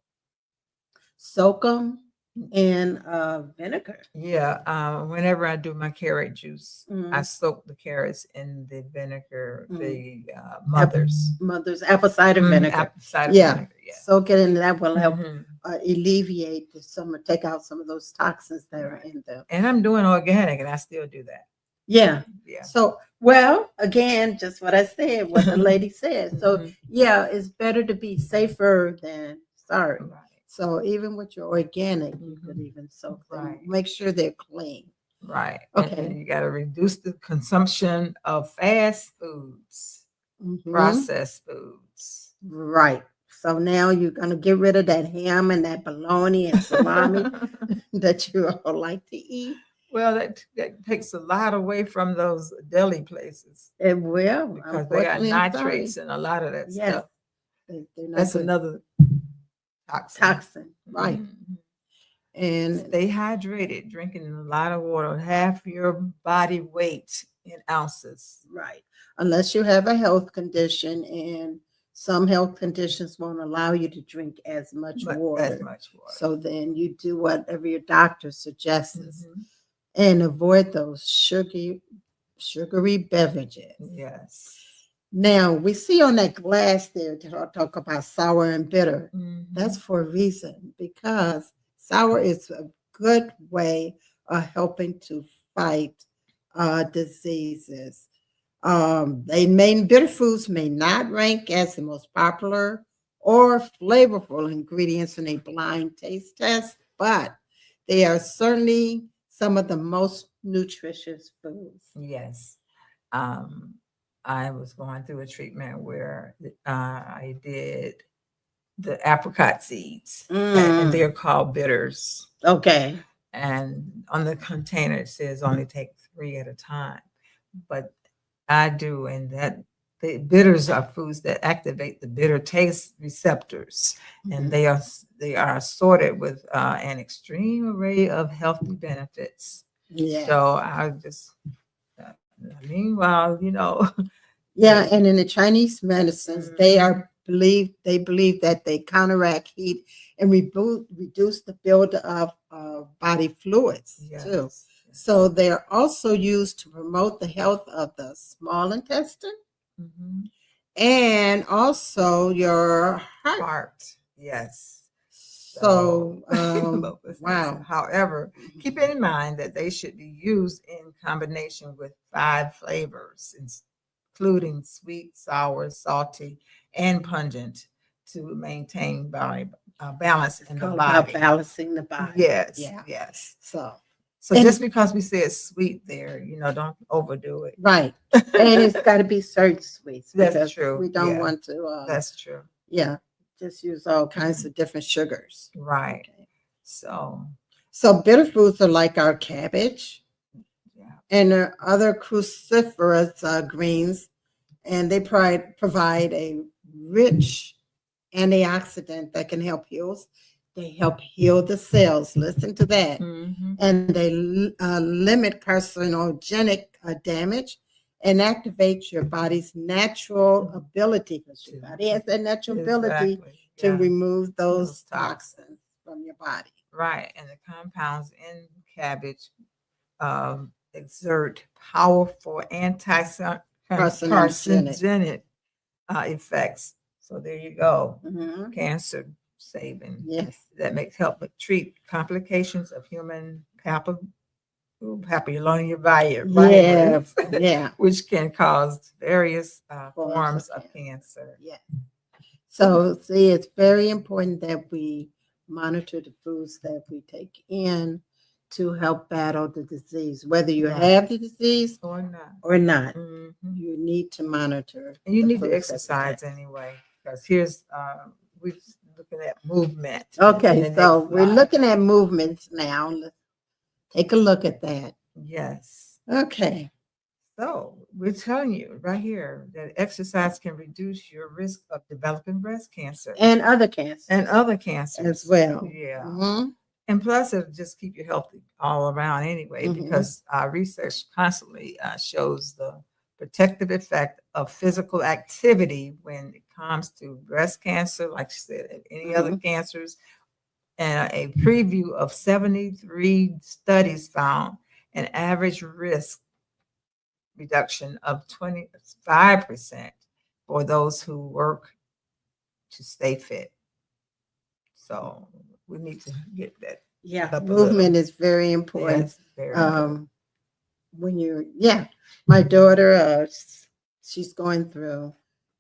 soak them in vinegar. Yeah, whenever I do my carrot juice, I Mhm. soak the carrots in the vinegar, Mhm. the mother's Mother's apple cider vinegar. apple cider Yeah. vinegar. Yeah. Soak it in. That will help Mhm. alleviate take out some of those toxins that are Right. in them. And I'm doing organic, and I still do that. Yeah. Yeah. So, well, again, just what I said, what the lady said. So, Mhm. yeah, it's better to be safer than sorry. Right. So, even with your organic, you could Mhm. even soak them. Right. Make sure they're clean. Right. Okay. And you got to reduce the consumption of fast foods, Mhm. processed foods. Right. So now you're going to get rid of that ham and that bologna and salami that you all like to eat. Well, that takes a lot away from those deli places It will, because they got unfortunately, I'm sorry. nitrates and a lot of that Yes. stuff. They're not That's good. another toxin. Toxin, right. Mhm. And Stay hydrated, drinking a lot of water, half your body weight in ounces. right. Unless you have a health condition, and some health conditions won't allow you to drink as much water. As much water. So then you do whatever your doctor suggests Mhm. and avoid those sugary beverages. Yes. Now we see on that glass there to talk about sour and bitter. Mhm. That's for a reason, because sour is a good way of helping to fight diseases. Bitter foods may not rank as the most popular or flavorful ingredients in a blind taste test, but they are certainly some of the most nutritious foods. Yes. I was going through a treatment where I did the apricot seeds, and they're called bitters. Okay. And on the container, it says only take 3 at a time. But I do, and that the bitters are foods that activate the bitter taste receptors, and they are assorted with an extreme array of healthy benefits. Yeah. So I just, meanwhile, Yeah, and in the Chinese medicines, they Mhm. believe that they counteract heat and reduce the buildup of body fluids too. Yes. So they are also used to promote the health of the small intestine Mhm. and also your heart. Heart. Yes. So, Wow. However, keep in mind that they should be used in combination with 5 flavors, including sweet, sour, salty, and pungent, to maintain balance in the Called body. about balancing the body. Yes. Yeah. Yes. So, So And- just because we say it's sweet there, don't overdo it. Right. And it's got to be certain sweets. That's because true, We don't yeah. want to, That's true. yeah, just use all kinds of different sugars. Right. Okay. So, So bitter foods are like our cabbage yeah. and other cruciferous greens, and they provide a rich antioxidant that can help heal. They help heal the cells. Listen to that. Mhm. And they limit carcinogenic damage and activate your body's natural ability, because your body has that natural ability Exactly. to Yeah. remove those Those toxins. toxins from your body. Right. And the compounds in cabbage exert powerful carcinogenic effects. So there you go. Mhm. Cancer saving. Yes. That makes help treat complications of human papillomavirus, Yeah. Yeah. which can cause various Forms forms of of cancer. Yeah. So see, it's very important that we monitor the foods that we take in to help battle the disease, whether you Right. have the disease Or not. or not. Mhm. You need to monitor. And you the need to foods that we exercise take. anyway, because here's we're looking at movement. in Okay, the so next we're slide. looking at movements now. Let's take a look at that. Yes. Okay. So we're telling you right here that exercise can reduce your risk of developing breast cancer And other cancers and other cancers as well. Yeah. Mhm. And plus, it'll just keep you healthy all around anyway, Mhm. because research constantly shows the protective effect of physical activity when it comes to breast cancer, like you said, and any other cancers. And a preview of 73 studies found an average risk reduction of 25% for those who work to stay fit. So we need to get that. Yeah, Up a movement little. is very important. Yes, very important. When my daughter, she's going through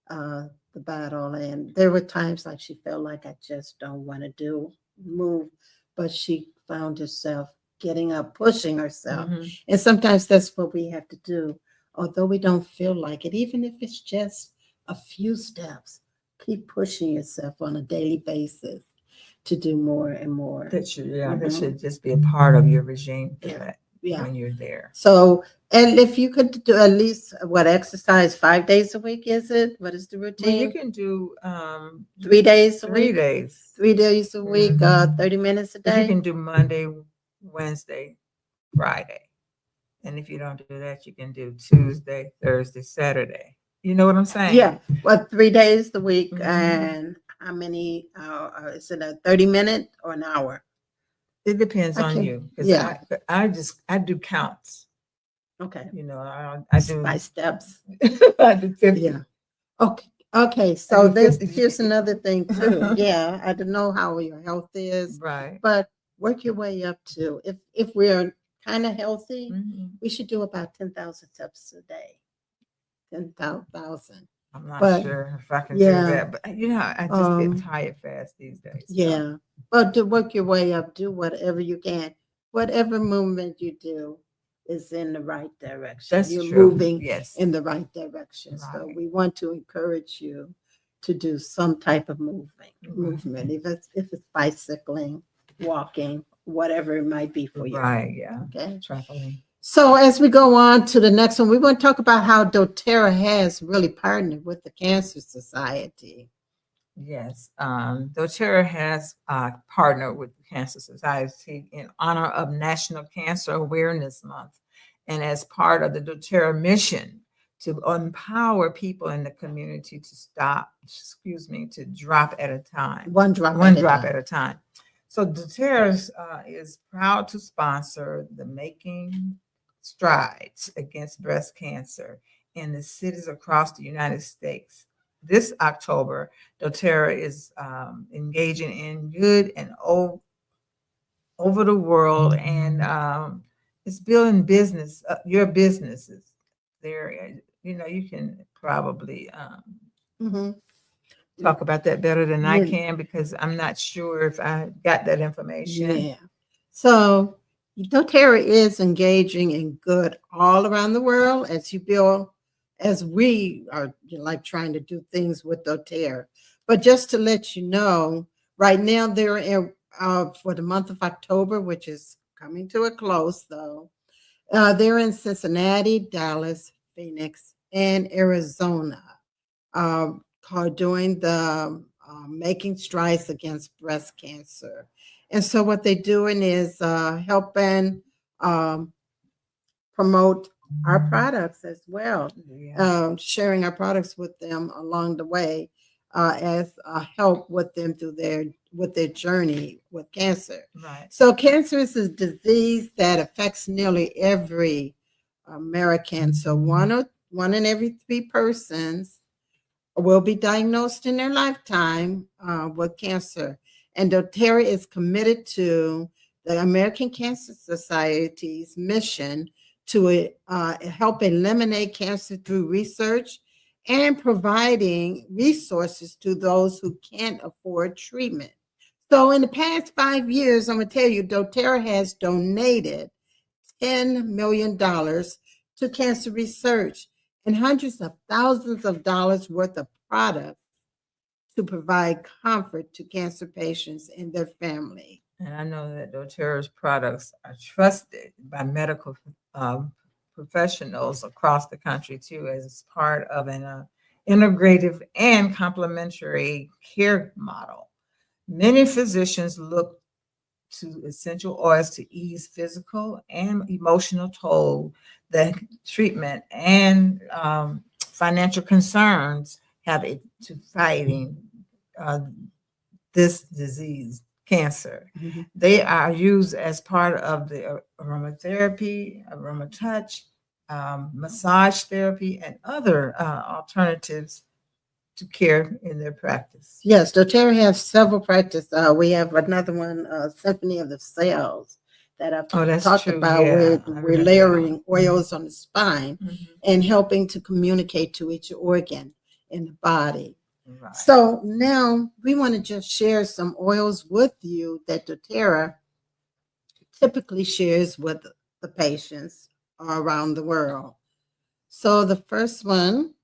the battle, and there were times like she felt like I just don't want to move, but she found herself getting up, pushing herself. Mhm. And sometimes that's what we have to do, although we don't feel like it, even if it's just a few steps, keep pushing yourself on a daily basis to do more and more. That Mhm. should just be a part of your regime for Yeah. that Yeah. when you're there. So, and if you could do at least exercise 5 days a week, is it? What is the Well, routine? you can do 3 days a 3 week? days. 3 days a week, Mhm. 30 minutes a But you day? can do Monday, Wednesday, Friday. And if you don't do that, you can do Tuesday, Thursday, Saturday. You know what I'm saying? Yeah. Well, 3 days a week. Mhm. And how many, is it a 30-minute or an hour? It depends on Okay. you. Because Yeah. I do counts. Okay. I do By steps. I do 50. Yeah. Okay. Okay. So do 50. here's another thing too. Yeah. I don't know how your health is, Right. but work your way up to, if we're kind of healthy, Mhm. we should do about 10,000 steps a day. 10,000. I'm not But, sure if I can yeah, do that, but I just get tired fast these days. so. Yeah. But to work your way up, do whatever you can. Whatever movement you do is in the right direction. That's You're true. moving Yes. in the right direction. So Right. we want to encourage you to do some type of movement. Right. If it's bicycling, walking, whatever it might be for you. Right. Yeah. Okay. Trampoline. So as we go on to the next one, we want to talk about how doTERRA has really partnered with the Cancer Society. Yes. doTERRA has partnered with the Cancer Society in honor of National Cancer Awareness Month, and as part of the doTERRA mission to empower people in the community to drop at a time. One drop At a time. So doTERRA is proud to sponsor the Making Strides Against Breast Cancer in the cities across the United States. This October, doTERRA is engaging in good and over the world, and it's building your businesses. There, you can probably talk about that better than I can, because I'm not sure if I got that information. Yeah. So doTERRA is engaging in good all around the world as we are like trying to do things with doTERRA. But just to let you know, right now they're in, for the month of October, which is coming to a close though. They're in Cincinnati, Dallas, Phoenix, and Arizona, called doing the Making Strides Against Breast Cancer. And so what they're doing is helping promote our products as well, sharing our products with them along the way as help with them through their journey with cancer. Right. So cancer is a disease that affects nearly every American. So one in every 3 persons will be diagnosed in their lifetime with cancer. And doTERRA is committed to the American Cancer Society's mission to help eliminate cancer through research and providing resources to those who can't afford treatment. So in the past 5 years, I'm going to tell you, doTERRA has donated $10 million to cancer research and hundreds of thousands of dollars worth of products to provide comfort to cancer patients and their family. And I know that doTERRA's products are trusted by medical professionals across the country too, as part of an integrative and complementary care model. Many physicians look to essential oils to ease physical and emotional toll that treatment and financial concerns have to fighting this disease, cancer. Mm-hmm. They are used as part of the aromatherapy, aromatouch, massage therapy, and other alternatives to care in their practice. Yes, doTERRA has several practices. We have another one, Symphony of the Cells, that I've talked true. about, Yeah, where we're layering oils on the spine Mhm. and helping to communicate to each organ in the body. Right. So now we want to just share some oils with you that doTERRA typically shares with the patients around the world. So the first one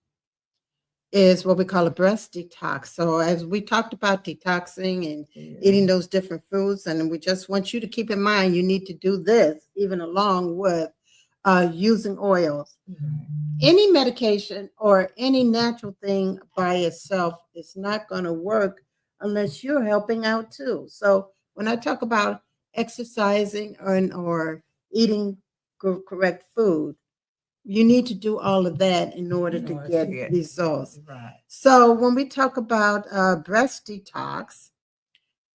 is what we call a breast detox. So as we talked about detoxing and eating those different foods, and we just want you to keep in mind, you need to do this even along with using oils. Any medication or any natural thing by itself is not going to work unless you're helping out too. So when I talk about exercising or eating correct food, you need to do all of that in order to get results. Right. So when we talk about breast detox,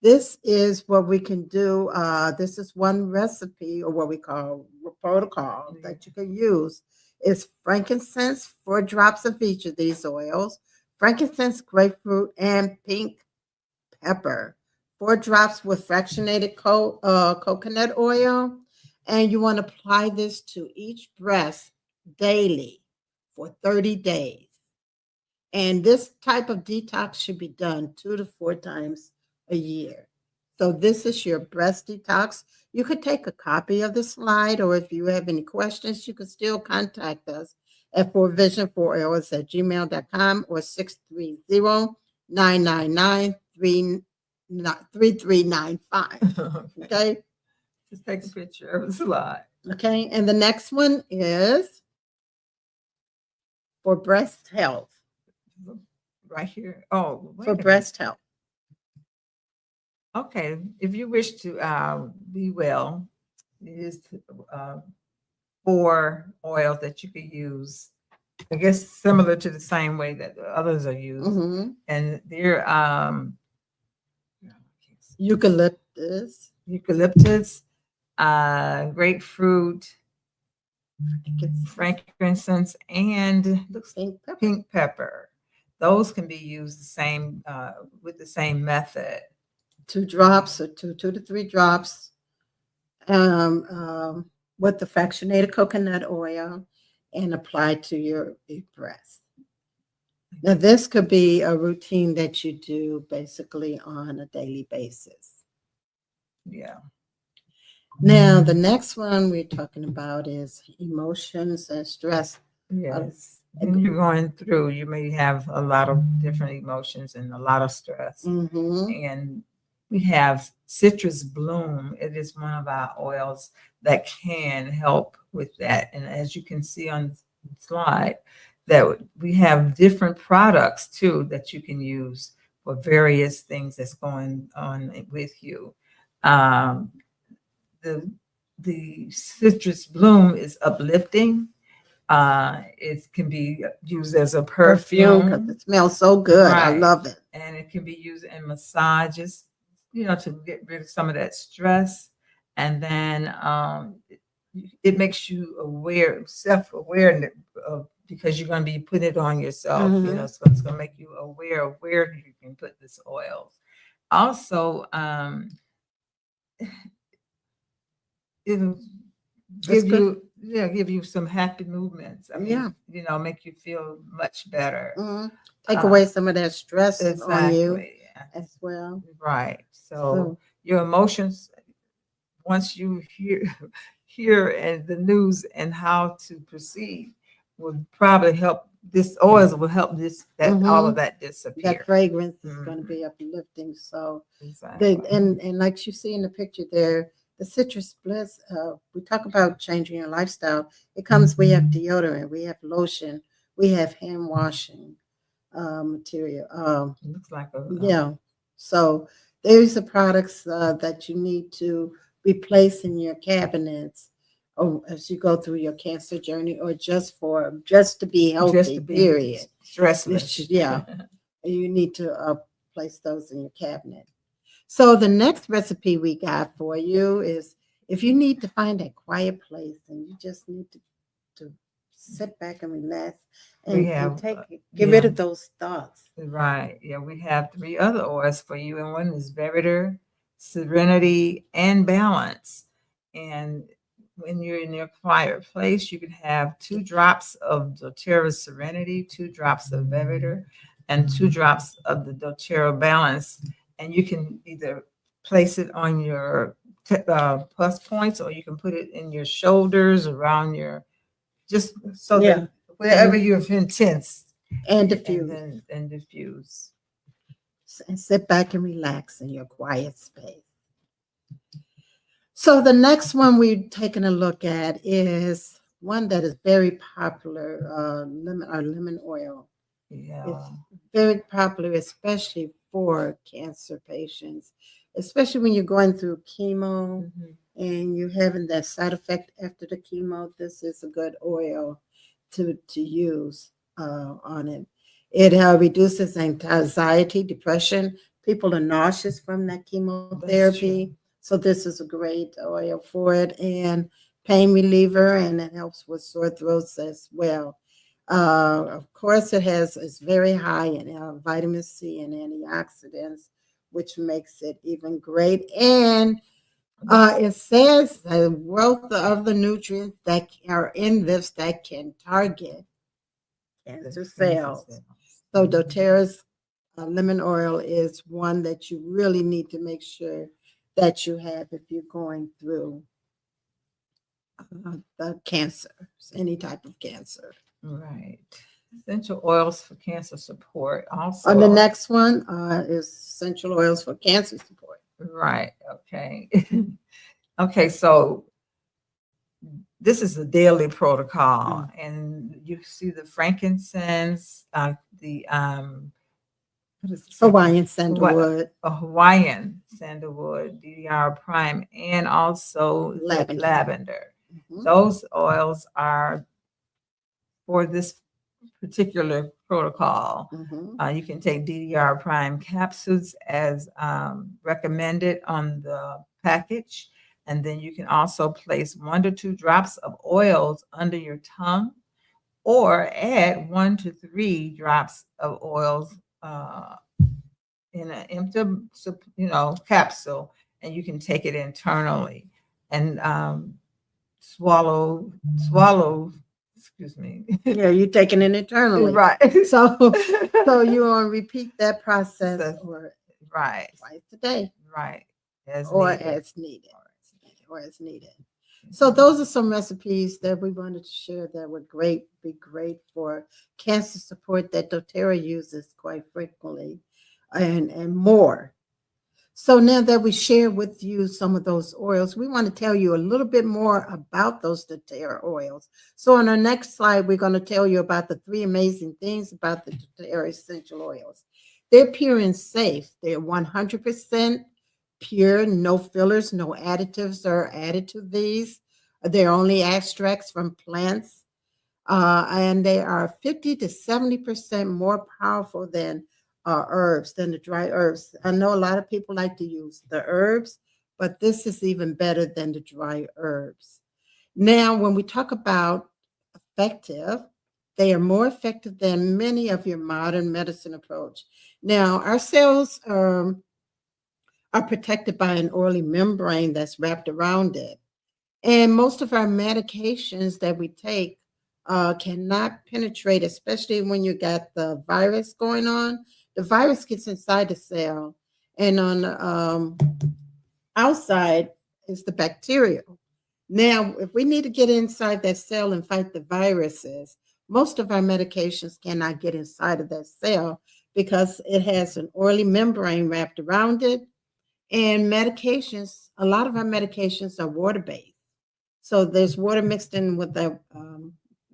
this is what we can do. This is one recipe, or what we call a protocol that you can use. It's frankincense, 4 drops of each of these oils, frankincense, grapefruit, and pink pepper, 4 drops with fractionated coconut oil. And you want to apply this to each breast daily for 30 days. And this type of detox should be done 2 to 4 times a year. So this is your breast detox. You could take a copy of the slide, or if you have any questions, you can still contact us at forvision4oils@gmail.com or 630-999-3395. Okay. Just take a picture of the slide. Okay. And the next one is for breast health. Right here. Oh, For breast health. Okay. If you wish to be well, it is 4 oils that you could use. I guess similar to the same way that the others are used. Mm-hmm. And they're eucalyptus, grapefruit, frankincense, and pink pepper. Those can be used the same with the same method. 2 drops or 2 to 3 drops with the fractionated coconut oil and apply to your breast. Now, this could be a routine that you do basically on a daily basis. Yeah. Now, the next one we're talking about is emotions and stress. Yes. When you're going through, you may have a lot of different emotions and a lot of stress. Mm-hmm. And we have citrus bloom. It is one of our oils that can help with that. And as you can see on the slide, that we have different products too that you can use for various things that's going on with you. Um, the the citrus bloom is uplifting. It can be used as a Perfume, because perfume, it smells so good. I right? love it. And it can be used in massages, to get rid of some of that stress. And then it makes you aware, self-aware of, because you're going to be putting it on yourself. Mhm. So it's going to make you aware of where you can put this oil. Also, it'll That's good. give you some happy movements. I Yeah. mean, make you feel much better. Mhm. Take away some of that stress on you Exactly. Yeah. as well. Right. So So, your emotions, once you hear and the news and how to proceed, would probably help. This oils will help all of mhm, that that disappear. fragrance is going to Mhm. be uplifting. So, Exactly. and like you see in the picture there, the citrus bliss. We talk about changing your lifestyle. It comes. We have deodorant. We have lotion. We have hand washing material. Looks like Yeah. So there's the products that you need to replace in your cabinets as you go through your cancer journey, or just to be just healthy. to be Period. stressless. Yeah, you need to place those in your cabinet. So the next recipe we got for you is, if you need to find a quiet place and you just need to sit back and relax We and have, get rid yeah. of those thoughts. Right. Yeah, we have three other oils for you, and one is Veritor, Serenity, and Balance. And when you're in your quiet place, you can have 2 drops of doTERRA Serenity, 2 drops of Veritor, and 2 drops of the doTERRA Balance. And you can either place it on your plus points, or you can put it in your shoulders, around your, just so Yeah. that wherever you're intense, And and diffuse. then and diffuse. And sit back and relax in your quiet space. So the next one we're taking a look at is one that is very popular, lemon oil. Yeah. It's very popular, especially for cancer patients, especially when you're going through chemo Mhm. and you're having that side effect after the chemo. This is a good oil to use on it. It reduces anxiety, depression. People are nauseous from that That's chemotherapy. true. So this is a great oil for it, and pain reliever, and it helps with sore throats as well. Of course, it's very high in vitamin C and antioxidants, which makes it even great. And it says the wealth of the nutrients that are in this that can target cancer cells. So doTERRA's lemon oil is one that you really need to make sure that you have if you're going through the cancer, any type of cancer. Right. Essential oils for cancer support. Also, On the next one is essential oils for cancer support. right. Okay. Okay. So this is a daily protocol, and you see the frankincense, the what is the second? Hawaiian sandalwood, A Hawaiian sandalwood, DDR prime, and also lavender. lavender. Mhm. Those oils are for this particular protocol. Mhm. You can take DDR prime capsules as recommended on the package. And then you can also place 1 to 2 drops of oils under your tongue, or add 1 to 3 drops of oils in an empty, capsule, and you can take it internally and swallow, excuse me. Yeah, you're taking it internally. Right. So you want to repeat that process So, or right, twice a day right, as or needed. as needed. or as needed. So those are some recipes that we wanted to share that would be great for cancer support that doTERRA uses quite frequently and more. So now that we share with you some of those oils, we want to tell you a little bit more about those doTERRA oils. So on our next slide, we're going to tell you about the 3 amazing things about the doTERRA essential oils. They're pure and safe. They're 100% pure, no fillers, no additives are added to these. They're only extracts from plants, and they are 50 to 70% more powerful than herbs, than the dry herbs. I know a lot of people like to use the herbs, but this is even better than the dry herbs. Now, when we talk about effective, they are more effective than many of your modern medicine approach. Now, our cells are protected by an oily membrane that's wrapped around it. And most of our medications that we take cannot penetrate, especially when you got the virus going on. The virus gets inside the cell, and on the outside is the bacteria. Now, if we need to get inside that cell and fight the viruses, most of our medications cannot get inside of that cell because it has an oily membrane wrapped around it. And medications, a lot of our medications are water-based. So there's water mixed in with the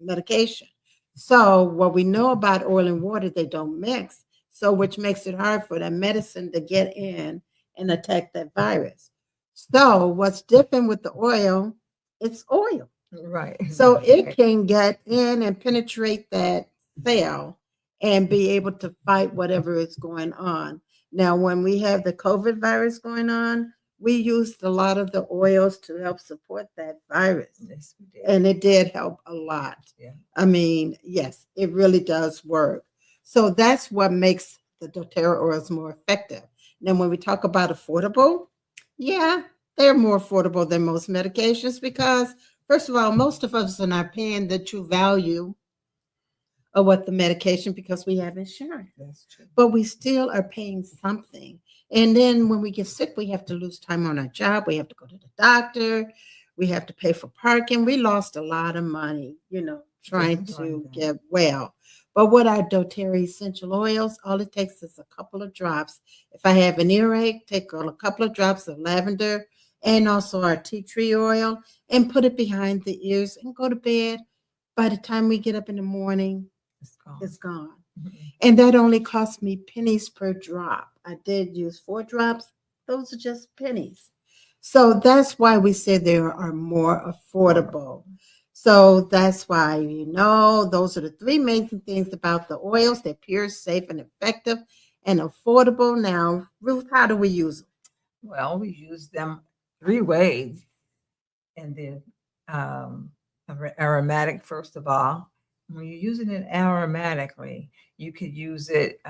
medication. So what we know about oil and water, they don't mix. So which makes it hard for that medicine to get in and attack that virus. So what's different with the oil, it's oil. Right. So it can get in and penetrate that cell and be able to fight whatever is going on. Now, when we have the COVID virus going on, we used a lot of the oils to help support that virus. Yes, we did. And it did help a lot. Yeah. I mean, yes, it really does work. So that's what makes the doTERRA oils more effective. Now, when we talk about affordable, yeah, they're more affordable than most medications because, first of all, most of us are not paying the true value of what the medication because we have insurance. That's true. But we still are paying something. And then when we get sick, we have to lose time on our job. We have to go to the doctor. We have to pay for parking. We lost a lot of money, trying to get well. But with our doTERRA essential oils, all it takes is a couple of drops. If I have an earache, take a couple of drops of lavender and also our tea tree oil and put it behind the ears and go to bed. By the time we get up in the morning, it's gone. Mhm. And that only cost me pennies per drop. I did use 4 drops. Those are just pennies. So that's why we said they are more affordable. So that's why, those are the 3 main things about the oils. They're pure, safe, and effective and affordable. Now, Ruth, how do we use them? Well, we use them 3 ways. And then aromatic, first of all. When you're using it aromatically, you could use it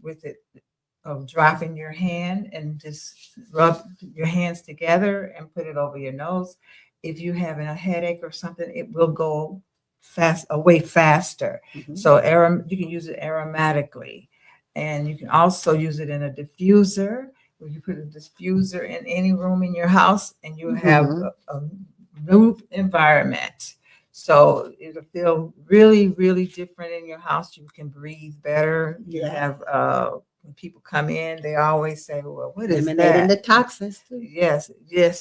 with it drop in your hand and just rub your hands together and put it over your nose. If you're having a headache or something, it will go away faster. Mhm. So you can use it aromatically, and you can also use it in a diffuser. Where you put a diffuser in any room in your house, and you have a new environment. So it'll feel really, really different in your house. You can breathe better. You have when people come in, they always say, "Well, what is Eliminating that?" the toxins too. Yes,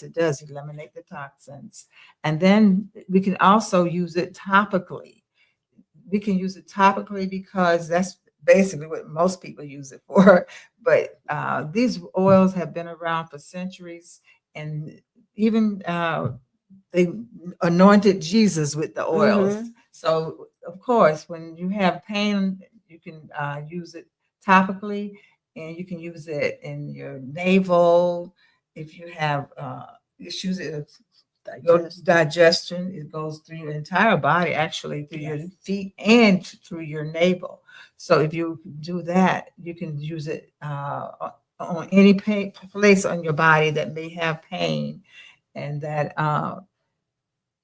it does eliminate the toxins. And then we can also use it topically. We can use it topically because that's basically what most people use it for. But these oils have been around for centuries, and even they anointed Jesus with the oils. Mhm. So, of course, when you have pain, you can use it topically, and you can use it in your navel. If you have issues with your digestion, it goes through your entire body, actually, through your feet and through your navel. So if you do that, you can use it on any place on your body that may have pain, and that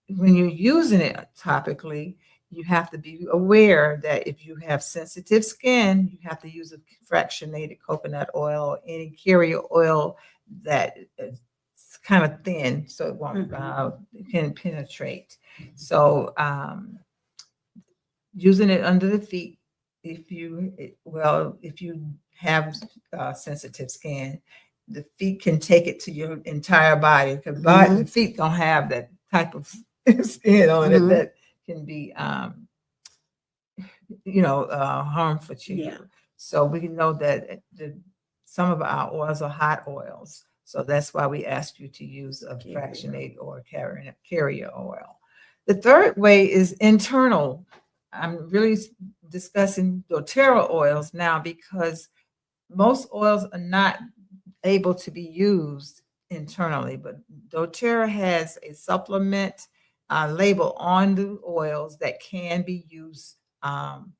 when you're using it topically, you have to be aware that if you have sensitive skin, you have to use a fractionated coconut oil or any carrier oil that kind of thin, so it won't it can penetrate. So using it under the feet, if you have sensitive skin, the feet can take it to your entire body, because the feet don't have that type of skin on it that can be harmful to you. So we know that some of our oils are hot oils. So that's why we ask you to use a fractionate or carrier oil. The third way is internal. I'm really discussing doTERRA oils now because most oils are not able to be used internally, but doTERRA has a supplement label on the oils that can be used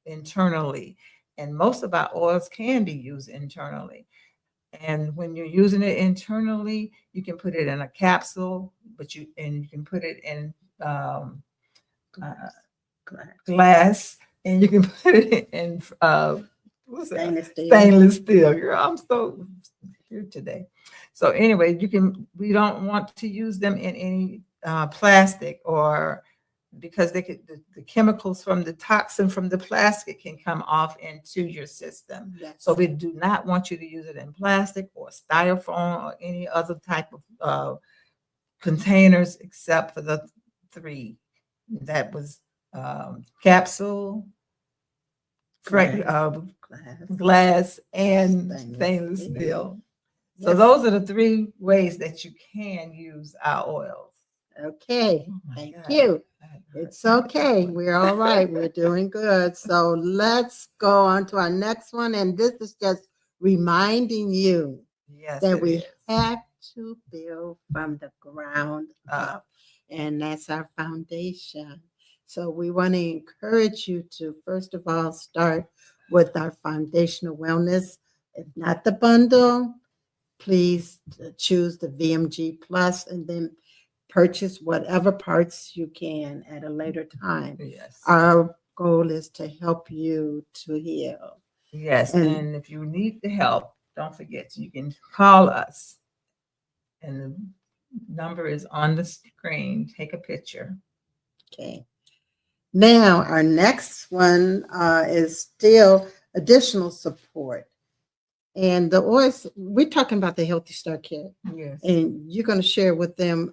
internally. And most of our oils can be used internally. And when you're using it internally, you can put it in a capsule, you can put it in glass, and you can put it in stainless steel. Girl, I'm so here today. So anyway, we don't want to use them in any plastic, or because the chemicals from the toxin from the plastic can come off into your system. So we do not want you to use it in plastic or styrofoam or any other type of containers, except for the three. That was capsule, glass, and stainless steel. So those are the three ways that you can use our oils. Okay, thank you. It's okay. We're all right. We're doing good. So let's go on to our next one. And this is just reminding you that we have to build from the ground up. And that's our foundation. So we want to encourage you to, first of all, start with our foundational wellness. If not the bundle, please choose the VMG Plus and then purchase whatever parts you can at a later time. Yes. Our goal is to help you to heal. Yes. And if you need the help, don't forget, you can call us. And the number is on the screen. Take a picture. Okay. Now, our next one is still additional support. And the oils, we're talking about the Healthy Start Kit. Yes. And you're going to share with them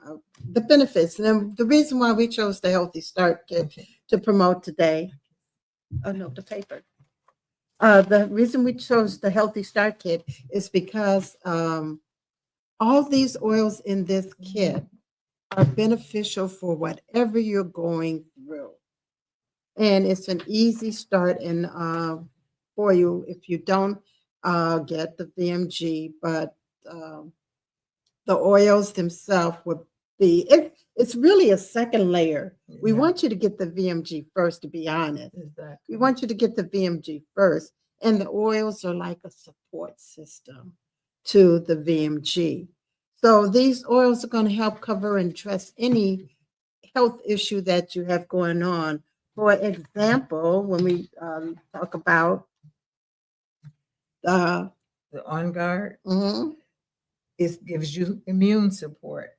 the benefits. And the reason why we chose the Healthy Start Kit to promote today. Oh, no, the paper. The reason we chose the Healthy Start Kit is because all these oils in this kit are beneficial for whatever you're going through. And it's an easy start for you if you don't get the VMG, but the oils themselves would be, it's really a second layer. We want you to get the VMG first, to be honest. Exactly. We want you to get the VMG first, and the oils are like a support system to the VMG. So these oils are going to help cover and address any health issue that you have going on. For example, when we talk about the On Guard, it gives you immune support.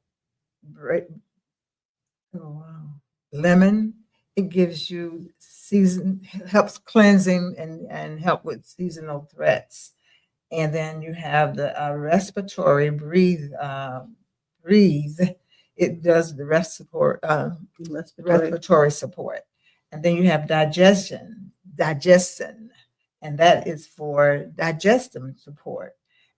Lemon, it gives you helps cleansing and help with seasonal threats. And then you have the respiratory breathe. It does the respiratory support. And then you have digestion, and that is for digestive support.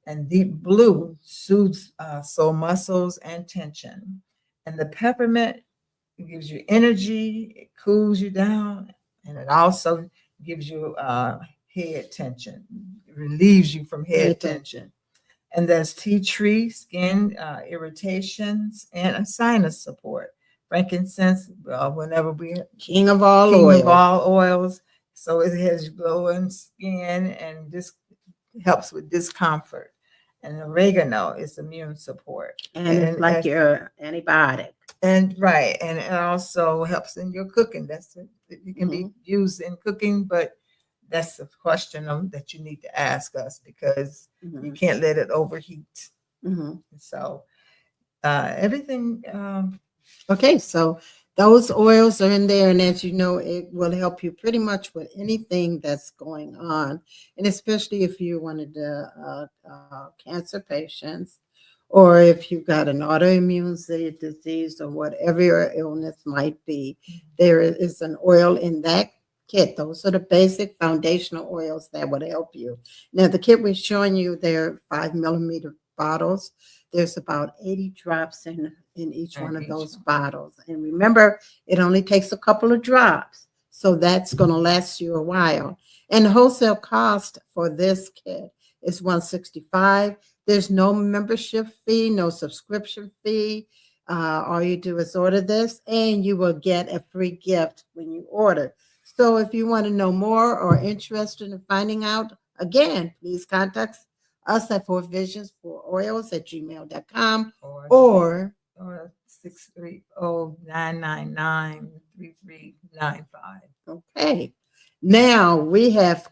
And Deep Blue soothes sore muscles and tension. And the peppermint, it gives you energy, it cools you down, and it also gives you head tension. It relieves you from head tension. And there's tea tree, skin irritations, and a sinus support. Frankincense, whenever king of all oils. So it has glowing skin, and this helps with discomfort. And oregano is immune support. And it's like your antibiotic. And and it also helps in your cooking. It can be used in cooking, but that's a question that you need to ask us, because you can't let it overheat. So everything. Okay, so those oils are in there, and as you know, it will help you pretty much with anything that's going on, and especially if you're one of the cancer patients, or if you've got an autoimmune disease or whatever your illness might be, there is an oil in that kit. Those are the basic foundational oils that would help you. Now, the kit we're showing you, they're 5 millimeter bottles. There's about 80 drops in each one of those bottles. And remember, it only takes a couple of drops. So that's going to last you a while. And the wholesale cost for this kit is $165. There's no membership fee, no subscription fee. All you do is order this, and you will get a free gift when you order. So if you want to know more or interested in finding out, again, please contact us at fourvisions4oils@gmail.com or 630-999-3395. Okay. Now we have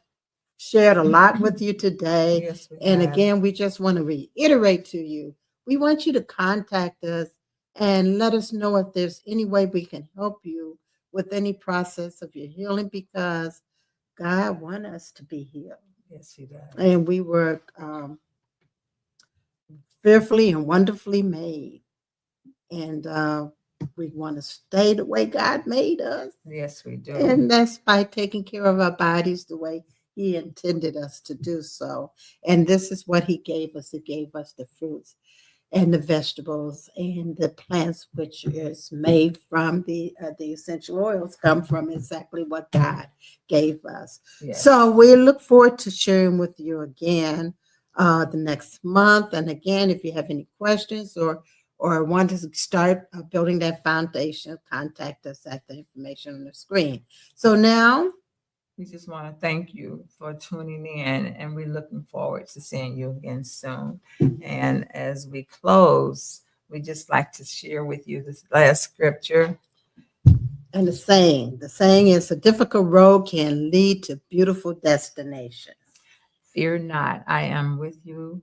shared a lot with you today. Yes, we And have. again, we just want to reiterate to you, we want you to contact us and let us know if there's any way we can help you with any process of your healing, because God wants us to be healed. Yes, he does. And we were fearfully and wonderfully made. And we want to stay the way God made us. Yes, we do. And that's by taking care of our bodies the way He intended us to do so. And this is what He gave us. He gave us the fruits and the vegetables and the plants, which is made from the essential oils, come from exactly what God gave us. Yes. So we look forward to sharing with you again the next month. And again, if you have any questions or want to start building that foundation, contact us at the information on the screen. So now, we just want to thank you for tuning in, and we're looking forward to seeing you again soon. And as we close, we just like to share with you this last scripture. and the saying is, a difficult road can lead to beautiful destinations. Fear not, I am with you.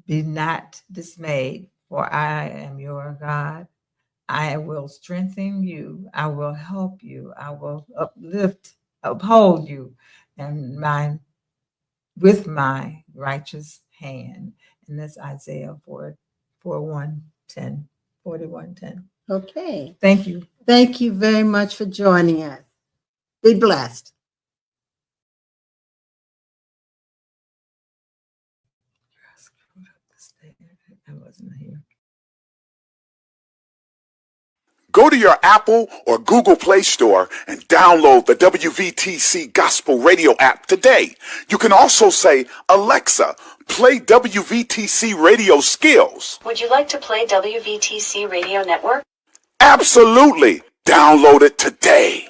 Be not dismayed, for I am your God. I will strengthen you. I will help you. I will uphold you, and with my righteous hand. And that's Isaiah 41:10. Okay. Thank you. Thank you very much for joining us. Be blessed. I wasn't here. Go to your Apple or Google Play Store and download the WVTC Gospel Radio app today. You can also say, Alexa, play WVTC Radio Skills. Would you like to play WVTC Radio Network? Absolutely. Download it today.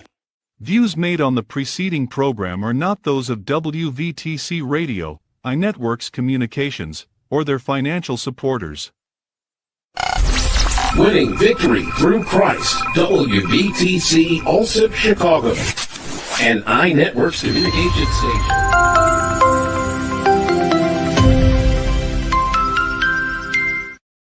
Views made on the preceding program are not those of WVTC Radio, iNetworks Communications, or their financial supporters. Winning victory through Christ, WVTC Allsip Chicago, and iNetworks Communication Station.